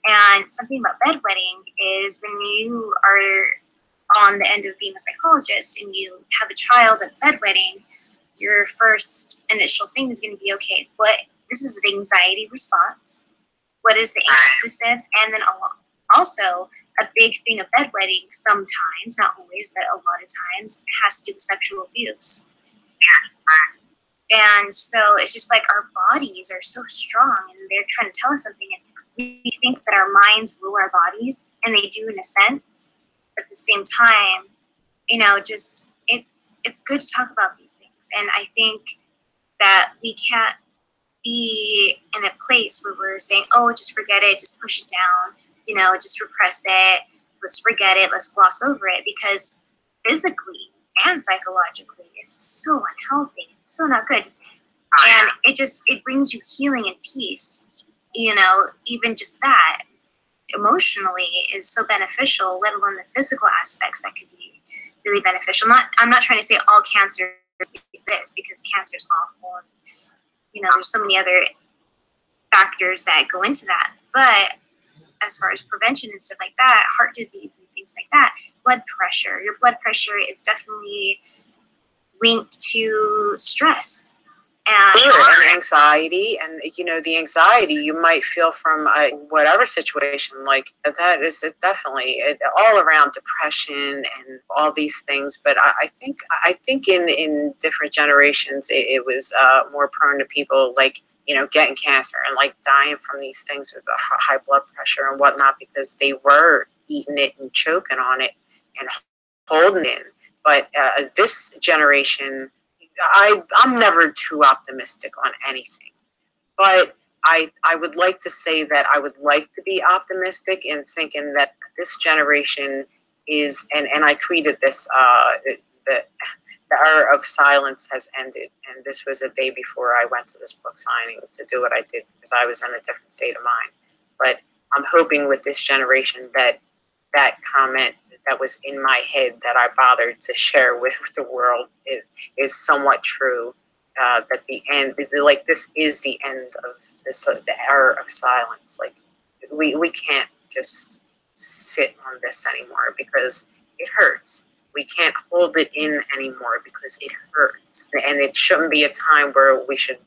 and something about bedwetting is when you are on the end of being a psychologist and you have a child that's bedwetting, your first initial thing is going to be, okay, this is an anxiety response. What is the anxious symptoms? And then also a big thing of bedwetting sometimes, not always, but a lot of times, it has to do with sexual abuse. And so it's just like our bodies are so strong, and they're trying to tell us something. And we think that our minds rule our bodies, and they do in a sense. But at the same time, just it's good to talk about these things. And I think that we can't be in a place where we're saying, oh, just forget it, just push it down, just repress it, let's forget it, let's gloss over it, because physically and psychologically it's so unhealthy, it's so not good. And it brings you healing and peace, even just that emotionally is so beneficial, let alone the physical aspects that could be really beneficial. I'm not trying to say all cancer is this, because cancer is awful. There's so many other factors that go into that. But as far as prevention and stuff like that, heart disease and things like that, blood pressure. Your blood pressure is definitely linked to stress. And anxiety, and the anxiety you might feel from whatever situation, like that is definitely all around depression and all these things. But I think in different generations it was more prone to people getting cancer and dying from these things with high blood pressure and whatnot, because they were eating it and choking on it and holding it. But this generation, I'm never too optimistic on anything, but I would like to say that I would like to be optimistic in thinking that this generation is, and I tweeted this, the era of silence has ended. And this was a day before I went to this book signing to do what I did, because I was in a different state of mind. But I'm hoping with this generation that comment that was in my head that I bothered to share with the world is somewhat true. That the end, this is the end of this, the era of silence. We can't just sit on this anymore because it hurts. We can't hold it in anymore because it hurts. And it shouldn't be a time where we should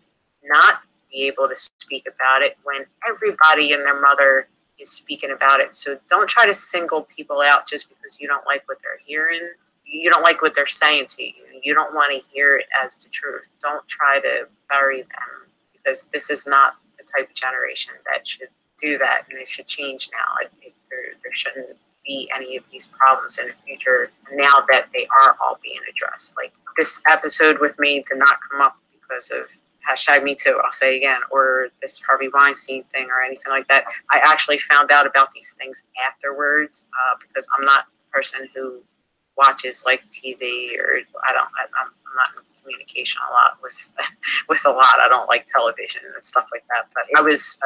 not be able to speak about it when everybody and their mother is speaking about it. So don't try to single people out just because you don't like what they're hearing. You don't like what they're saying to you. You don't want to hear it as the truth. Don't try to bury them, because this is not the type of generation that should do that, and it should change now. There shouldn't be any of these problems in the future now that they are all being addressed. This episode with me did not come up because of #MeToo, I'll say again, or this Harvey Weinstein thing or anything like that. I actually found out about these things afterwards because I'm not a person who watches TV, or I'm not in communication a lot with a lot. I don't like television and stuff like that. But I was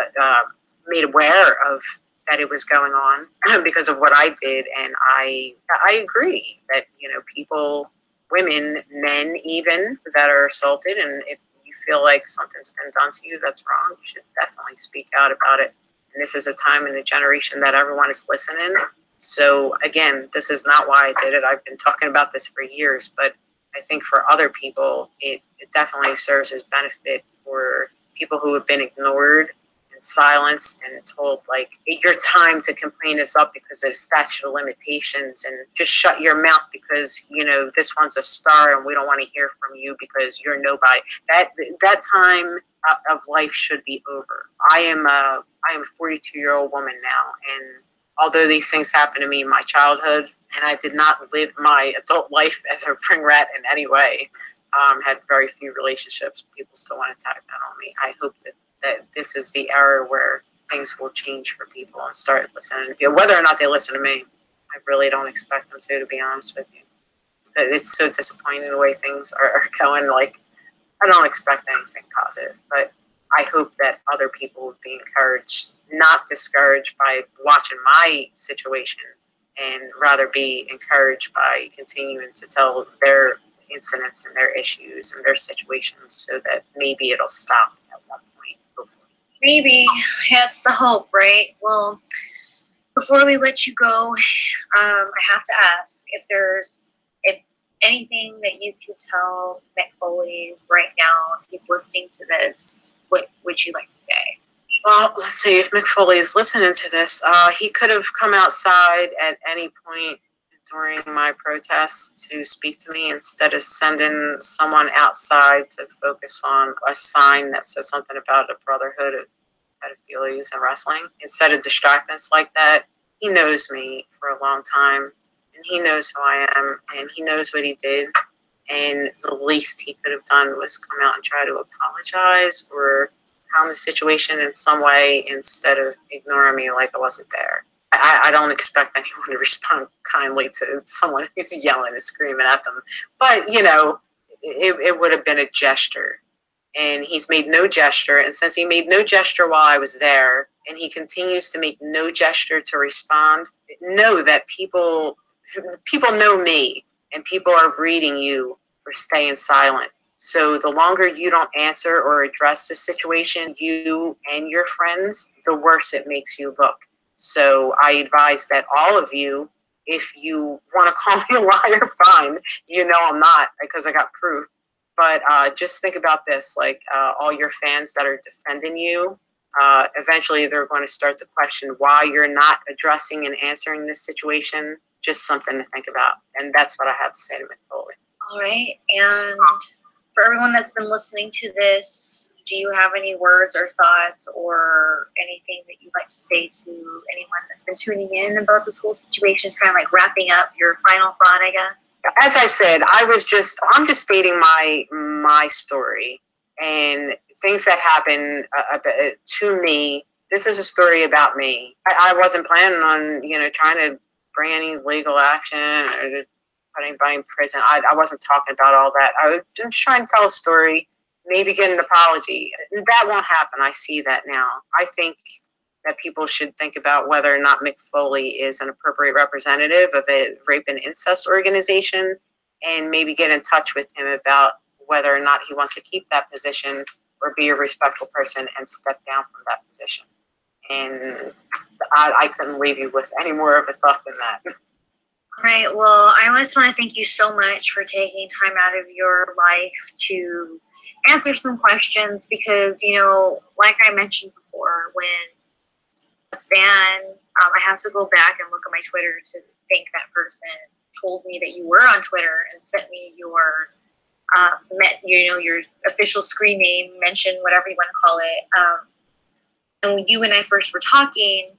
made aware of that it was going on because of what I did, and I agree that people, women, men even, that are assaulted, and if you feel like something's been done to you that's wrong, you should definitely speak out about it. And this is a time in the generation that everyone is listening. So again, this is not why I did it. I've been talking about this for years, but I think for other people, it definitely serves as benefit for people who have been ignored and silenced and told, like, your time to complain is up because of the statute of limitations, and just shut your mouth because, you know, this one's a star and we don't want to hear from you because you're nobody. That time of life should be over. I am a 42-year-old woman now, and although these things happened to me in my childhood, and I did not live my adult life as a ring rat in any way, had very few relationships, people still want to tag that on me. I hope that this is the era where things will change for people and start listening. Whether or not they listen to me, I really don't expect them to be honest with you. It's so disappointing the way things are going. Like, I don't expect anything positive, but I hope that other people will be encouraged, not discouraged by watching my situation, and rather be encouraged by continuing to tell their incidents and their issues and their situations, so that maybe it'll stop at one point, hopefully. Maybe. That's the hope, right? Well, before we let you go, I have to ask if anything that you could tell Mick Foley right now, if he's listening to this, what would you like to say? Well, let's see, if Mick Foley is listening to this, he could have come outside at any point during my protest to speak to me, instead of sending someone outside to focus on a sign that says something about a brotherhood of pedophilias and wrestling. Instead of distracting us like that, he knows me for a long time, and he knows who I am, and he knows what he did, and the least he could have done was come out and try to apologize or calm the situation in some way, instead of ignoring me like I wasn't there. I don't expect anyone to respond kindly to someone who's yelling and screaming at them, but, you know, it would have been a gesture. And he's made no gesture, and since he made no gesture while I was there, and he continues to make no gesture to respond, know that people know me, and people are reading you for staying silent. So the longer you don't answer or address the situation, you and your friends, the worse it makes you look. So I advise that all of you, if you want to call me a liar, fine. You know I'm not, because I got proof. But just think about this, like all your fans that are defending you, eventually they're going to start to question why you're not addressing and answering this situation. Just something to think about. And that's what I have to say to Mick Foley. All right. And for everyone that's been listening to this, do you have any words or thoughts or anything that you'd like to say to anyone that's been tuning in about this whole situation? Kind of like wrapping up your final thought, I guess. As I said, I'm just stating my story and things that happen to me. This is a story about me. I wasn't planning on, trying to bring any legal action or to put anybody in prison. I wasn't talking about all that. I was just trying to tell a story, maybe get an apology. That won't happen. I see that now. I think that people should think about whether or not Mick Foley is an appropriate representative of a rape and incest organization, and maybe get in touch with him about whether or not he wants to keep that position or be a respectful person and step down from that position. And I couldn't leave you with any more of a thought than that. All right. Well, I just want to thank you so much for taking time out of your life to answer some questions, because, like I mentioned before, when a fan, I have to go back and look at my Twitter to think that person told me that you were on Twitter and sent me your your official screen name, mention, whatever you want to call it. And when you and I first were talking,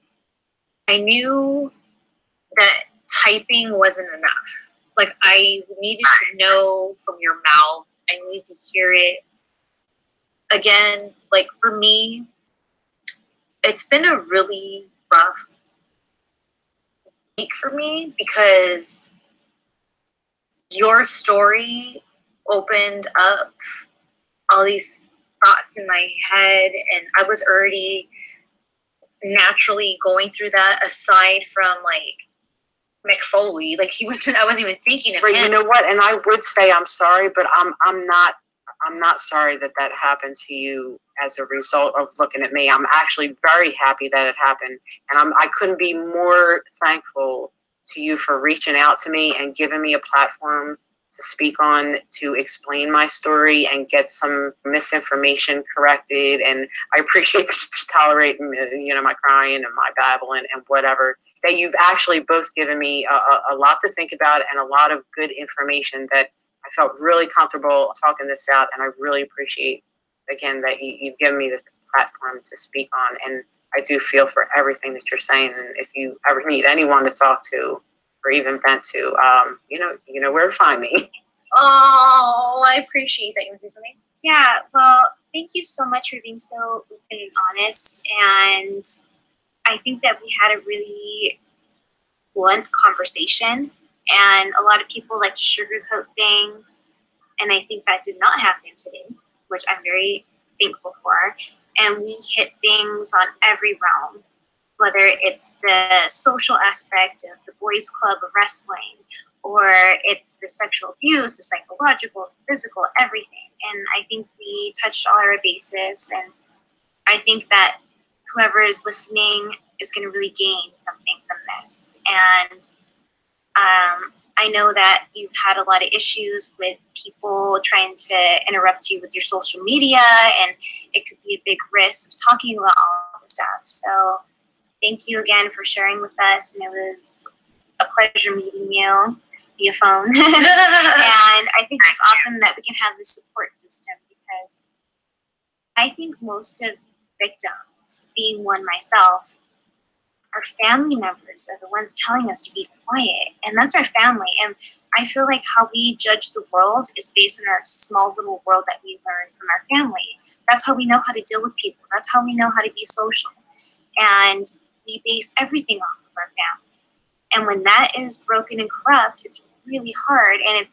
I knew that typing wasn't enough. Like, I needed to know from your mouth. I needed to hear it. Again, like, for me, it's been a really rough week for me, because your story opened up all these thoughts in my head, and I was already naturally going through that, aside from, like, Mick Foley. Like, I wasn't even thinking of him. You know what? And I would say I'm sorry, but I'm not I'm not sorry that that happened to you as a result of looking at me. I'm actually very happy that it happened. And I couldn't be more thankful to you for reaching out to me and giving me a platform to speak on, to explain my story and get some misinformation corrected. And I appreciate you tolerating, my crying and my babbling and whatever. That you've actually both given me a lot to think about and a lot of good information that I felt really comfortable talking this out. And I really appreciate, again, that you've given me the platform to speak on. And I do feel for everything that you're saying. And if you ever need anyone to talk to or even vent to, you know where to find me. Oh, I appreciate that. You want to say something? Yeah, well, thank you so much for being so open and honest. And I think that we had a really blunt conversation. And a lot of people like to sugarcoat things. And I think that did not happen today, which I'm very thankful for. And we hit things on every realm, whether it's the social aspect of the boys' club of wrestling, or it's the sexual abuse, the psychological, the physical, everything. And I think we touched all our bases. And I think that whoever is listening is going to really gain something from this. And I know that you've had a lot of issues with people trying to interrupt you with your social media, and it could be a big risk talking about all the stuff. So thank you again for sharing with us, and it was a pleasure meeting you via phone. And I think it's awesome that we can have this support system, because I think most of victims, being one myself, our family members are the ones telling us to be quiet, and that's our family. And I feel like how we judge the world is based on our small little world that we learned from our family. That's how we know how to deal with people. That's how we know how to be social. And we base everything off of our family. And when that is broken and corrupt, it's really hard, and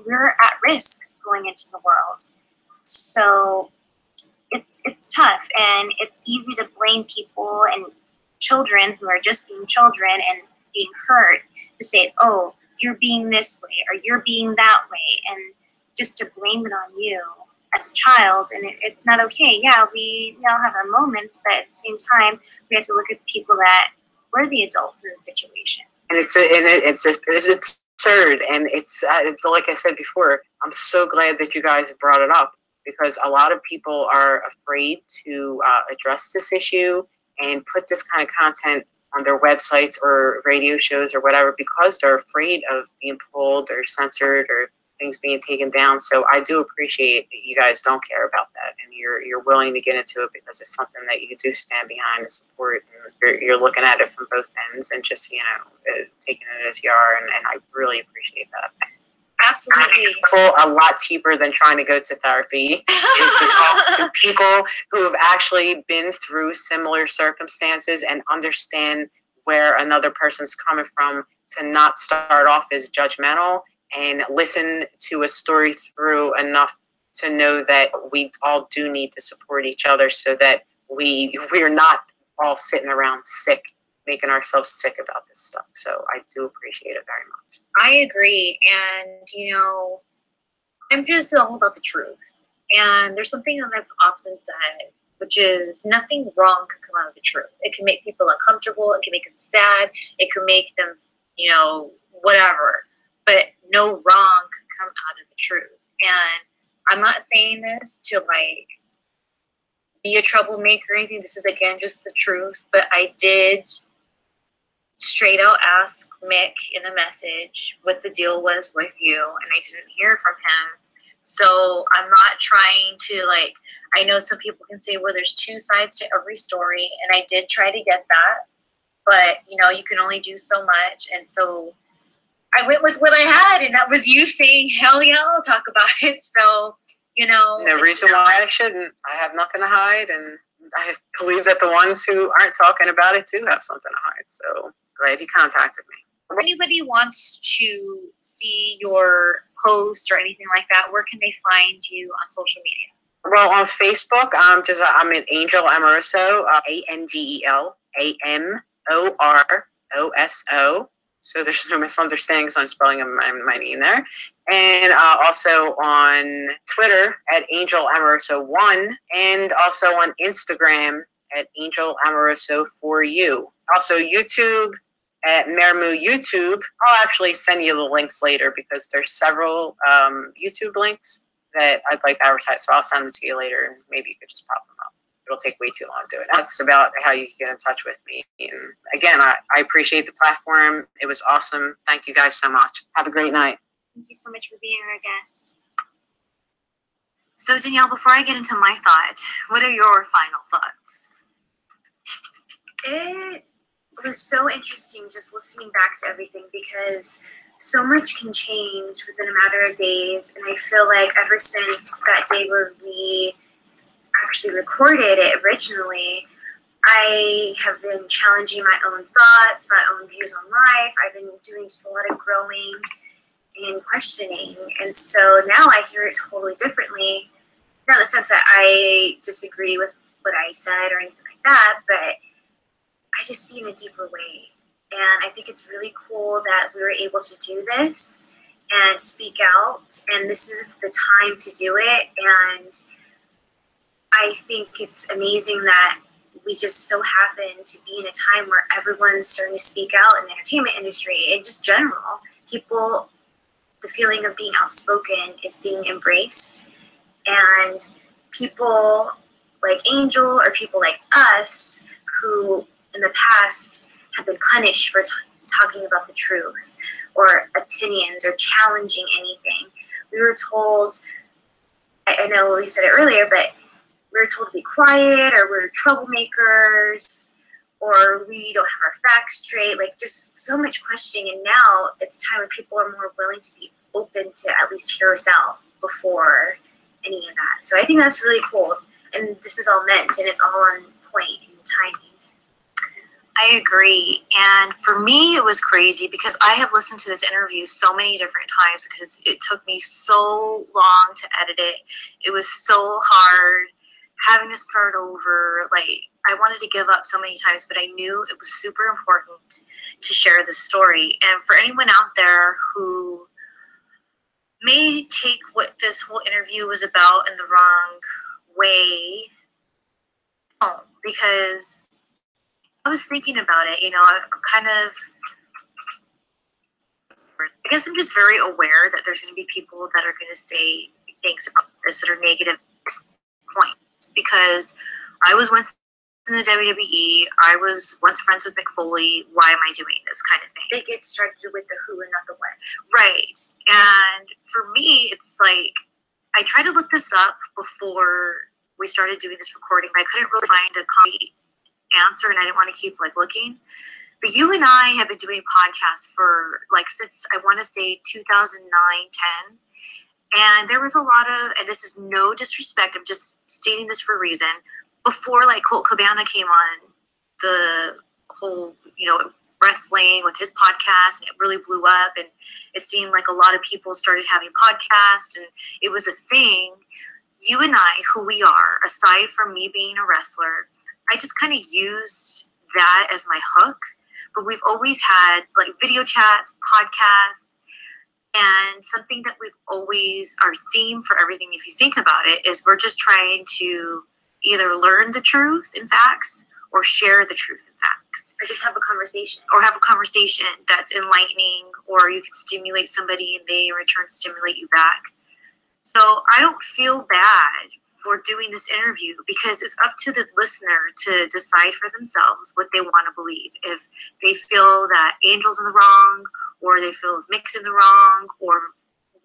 we're at risk going into the world. So it's tough, and it's easy to blame people and children who are just being children and being hurt, to say, oh, you're being this way or you're being that way, and just to blame it on you as a child. And it's not okay. Yeah, we all have our moments, but at the same time, we have to look at the people that were the adults in the situation. And it's absurd. And it's like I said before, I'm so glad that you guys brought it up, because a lot of people are afraid to address this issue and put this kind of content on their websites or radio shows or whatever, because they're afraid of being pulled or censored or things being taken down. So I do appreciate that you guys don't care about that, and you're willing to get into it because it's something that you do stand behind and support, and you're looking at it from both ends and just taking it as you are, and I really appreciate that. Absolutely. A lot cheaper than trying to go to therapy is to talk to people who have actually been through similar circumstances and understand where another person's coming from, to not start off as judgmental and listen to a story through enough to know that we all do need to support each other, so that we're not all sitting around sick, making ourselves sick about this stuff. So I do appreciate it very much. I agree. And, I'm just all about the truth. And there's something that's often said, which is nothing wrong can come out of the truth. It can make people uncomfortable. It can make them sad. It can make them, whatever. But no wrong can come out of the truth. And I'm not saying this to, be a troublemaker or anything. This is, again, just the truth. But I did straight out ask Mick in a message what the deal was with you, and I didn't hear from him. So I'm not trying to, I know some people can say, well, there's two sides to every story, and I did try to get that, but you can only do so much. And so I went with what I had, and that was you saying, hell yeah, I'll talk about it. So no reason why I shouldn't. I have nothing to hide, and I believe that the ones who aren't talking about it do have something to hide. So glad you contacted me. If anybody wants to see your posts or anything like that, where can they find you on social media? Well, on Facebook, I'm an Angel Amoroso, ANGEL AMOROSO. so there's no misunderstandings on spelling of my name there. And also on Twitter at Angel Amoroso 1, and also on Instagram at Angel Amoroso for you. Also YouTube at Mermu YouTube. I'll actually send you the links later because there's several YouTube links that I'd like to advertise. So I'll send them to you later, and maybe you could just pop them up. It'll take way too long to do it. That's about how you can get in touch with me. And again, I appreciate the platform. It was awesome. Thank you guys so much. Have a great night. Thank you so much for being our guest. So Danielle, before I get into my thought, what are your final thoughts? It was so interesting just listening back to everything because so much can change within a matter of days. And I feel like ever since that day where we actually recorded it originally, I have been challenging my own thoughts, my own views on life. I've been doing just a lot of growing and questioning. And so now I hear it totally differently. Not in the sense that I disagree with what I said or anything like that, but I just see it in a deeper way. And I think it's really cool that we were able to do this and speak out. And this is the time to do it. And I think it's amazing that we just so happen to be in a time where everyone's starting to speak out in the entertainment industry and just general. People, the feeling of being outspoken is being embraced. And people like Angel or people like us who in the past have been punished for talking about the truth or opinions or challenging anything. We were told, I know we said it earlier, but we were told to be quiet or we're troublemakers or we don't have our facts straight, like just so much questioning. And now it's a time when people are more willing to be open to at least hear us out before any of that. So I think that's really cool. And this is all meant and it's all on point in timing. I agree. And for me, it was crazy because I have listened to this interview so many different times because it took me so long to edit it. It was so hard having to start over. Like, I wanted to give up so many times, but I knew it was super important to share this story. And for anyone out there who may take what this whole interview was about in the wrong way, because I was thinking about it, I guess I'm just very aware that there's going to be people that are going to say things about this that are negative at this point. Because I was once in the WWE, I was once friends with Mick Foley, why am I doing this kind of thing? They get distracted with the who and not the what. Right. And for me, it's like, I tried to look this up before we started doing this recording, but I couldn't really find a concrete answer and I didn't want to keep looking. But you and I have been doing podcasts for since I want to say 2009, 10. And there was a lot of, and this is no disrespect, I'm just stating this for a reason, before Colt Cabana came on the whole, wrestling with his podcast, and it really blew up, and it seemed like a lot of people started having podcasts, and it was a thing. You and I, who we are, aside from me being a wrestler, I just kind of used that as my hook. But we've always had video chats, podcasts, and something that we've always, our theme for everything, if you think about it, is we're just trying to either learn the truth and facts or share the truth and facts. Or just have a conversation. Or have a conversation that's enlightening, or you can stimulate somebody and they in return stimulate you back. So I don't feel bad for doing this interview because it's up to the listener to decide for themselves what they want to believe. If they feel that Angel's in the wrong, or they feel Mick's in the wrong, or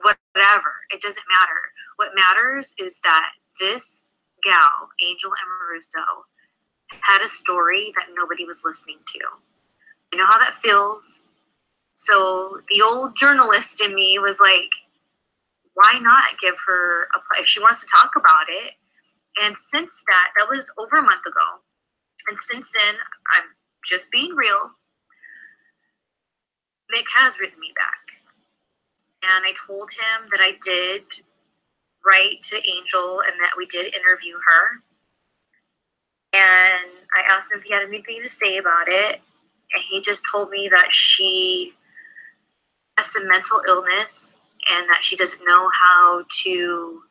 whatever, it doesn't matter. What matters is that this gal, Angel Amoroso, had a story that nobody was listening to. You know how that feels? So the old journalist in me was like, why not give her a play if she wants to talk about it? And since that was over a month ago. And since then, I'm just being real. Mick has written me back. And I told him that I did write to Angel and that we did interview her. And I asked him if he had anything to say about it. And he just told me that she has some mental illness and that she doesn't know how to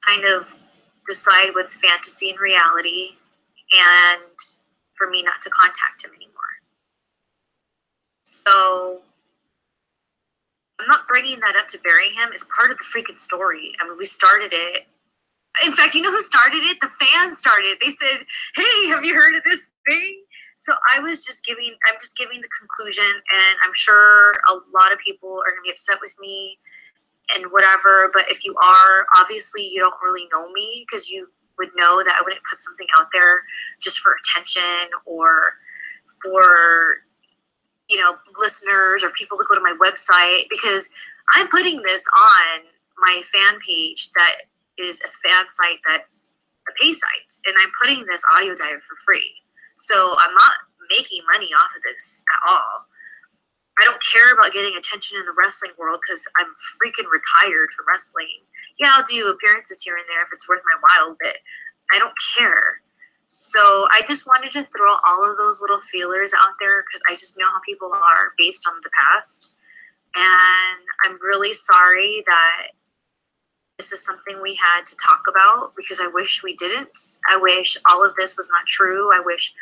kind of decide what's fantasy and reality, and for me not to contact him anymore. So I'm not bringing that up to bury him. It's part of the freaking story. I mean, we started it. In fact, you know who started it? The fans started it. They said, hey, have you heard of this thing? So I'm just giving the conclusion, and I'm sure a lot of people are going to be upset with me and whatever. But if you are, obviously you don't really know me, because you would know that I wouldn't put something out there just for attention or for, you know, listeners or people to go to my website, because I'm putting this on my fan page that is a fan site that's a pay site, and I'm putting this audio diary for free. So I'm not making money off of this at all. I don't care about getting attention in the wrestling world because I'm freaking retired from wrestling. Yeah, I'll do appearances here and there if it's worth my while, but I don't care. So I just wanted to throw all of those little feelers out there because I just know how people are based on the past. And I'm really sorry that this is something we had to talk about, because I wish we didn't. I wish all of this was not true. I wish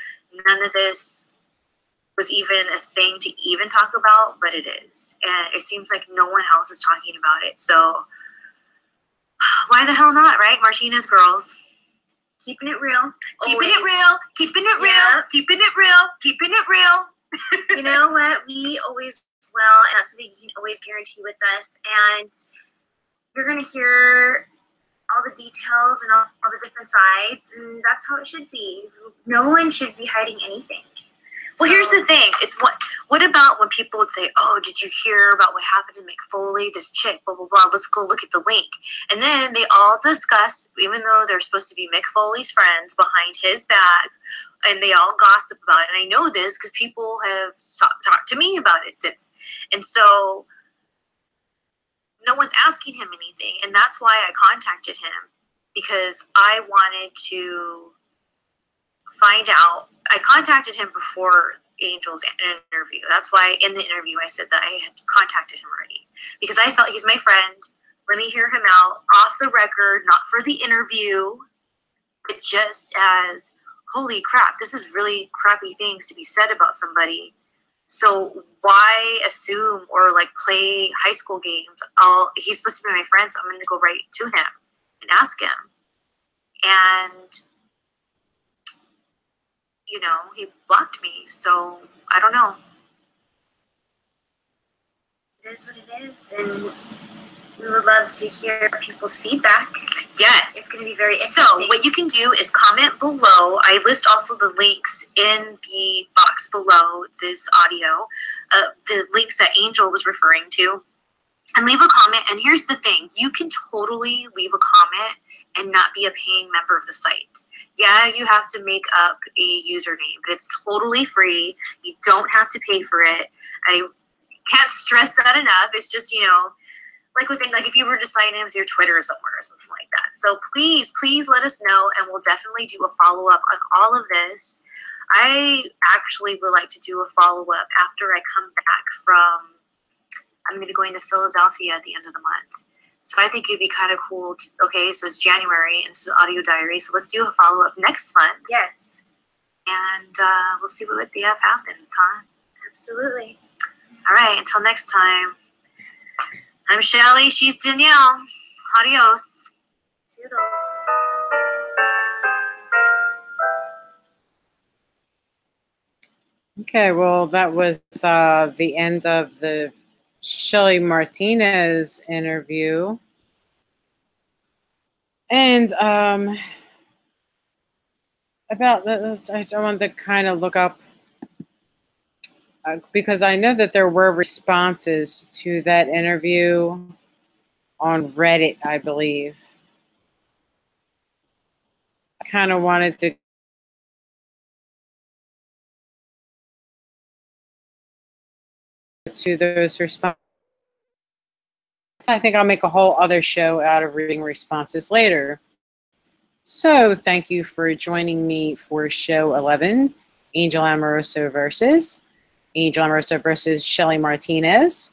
none of this was even a thing to even talk about, but it is. And it seems like no one else is talking about it. So why the hell not, right? Martinez girls. Keeping it real. Keeping it real. Keeping it real. Keeping it real. Keeping it real. You know what? We always, well, and that's something you can always guarantee with us. And you're going to hear all the details and all the different sides, and that's how it should be. No one should be hiding anything. Well, here's the thing. It's what about when people would say, oh, did you hear about what happened to Mick Foley, this chick, blah, blah, blah, let's go look at the link. And then they all discussed, even though they're supposed to be Mick Foley's friends, behind his back, and they all gossip about it. And I know this because people have talked to me about it since. And so no one's asking him anything. And that's why I contacted him, because I wanted to find out. I contacted him before Angel's interview. That's why in the interview I said that I had contacted him already, because I felt he's my friend. Let me hear him out off the record, not for the interview, but just as, holy crap, this is really crappy things to be said about somebody. So why assume or like play high school games? He's supposed to be my friend, so I'm going to go right to him and ask him. And you know, he blocked me, so I don't know. It is what it is, and we would love to hear people's feedback. Yes. It's going to be very interesting. So what you can do is comment below. I list also the links in the box below this audio, the links that Angel was referring to. And leave a comment. And here's the thing. You can totally leave a comment and not be a paying member of the site. Yeah, you have to make up a username, but it's totally free. You don't have to pay for it. I can't stress that enough. It's just, you know, like if you were to sign in with your Twitter somewhere or something like that. So please let us know, and we'll definitely do a follow-up on all of this. I actually would like to do a follow-up after I come back from, I'm going to be going to Philadelphia at the end of the month. So I think it'd be kind of cool. Okay, so it's January, and this is audio diary. So let's do a follow-up next month. Yes. And we'll see what the F happens, huh? Absolutely. All right, until next time. I'm Shelly. She's Danielle. Adios. Toodles. Okay, well, that was the end of the Shelly Martinez interview. And about that, I wanted to kind of look up, because I know that there were responses to that interview on Reddit, I believe. I kind of wanted to those responses. I think I'll make a whole other show out of reading responses later. So thank you for joining me for show 11, Angel Amoroso versus. Angel Amoroso versus Shelly Martinez.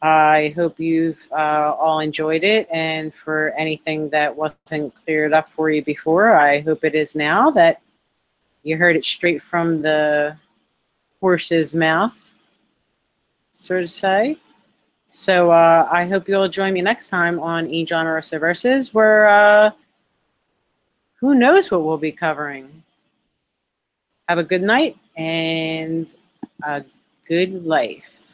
I hope you've all enjoyed it, and for anything that wasn't cleared up for you before, I hope it is now, that you heard it straight from the horse's mouth, so to say. So I hope you'll join me next time on Angel Amoroso Versus, where who knows what we'll be covering. Have a good night and a good life.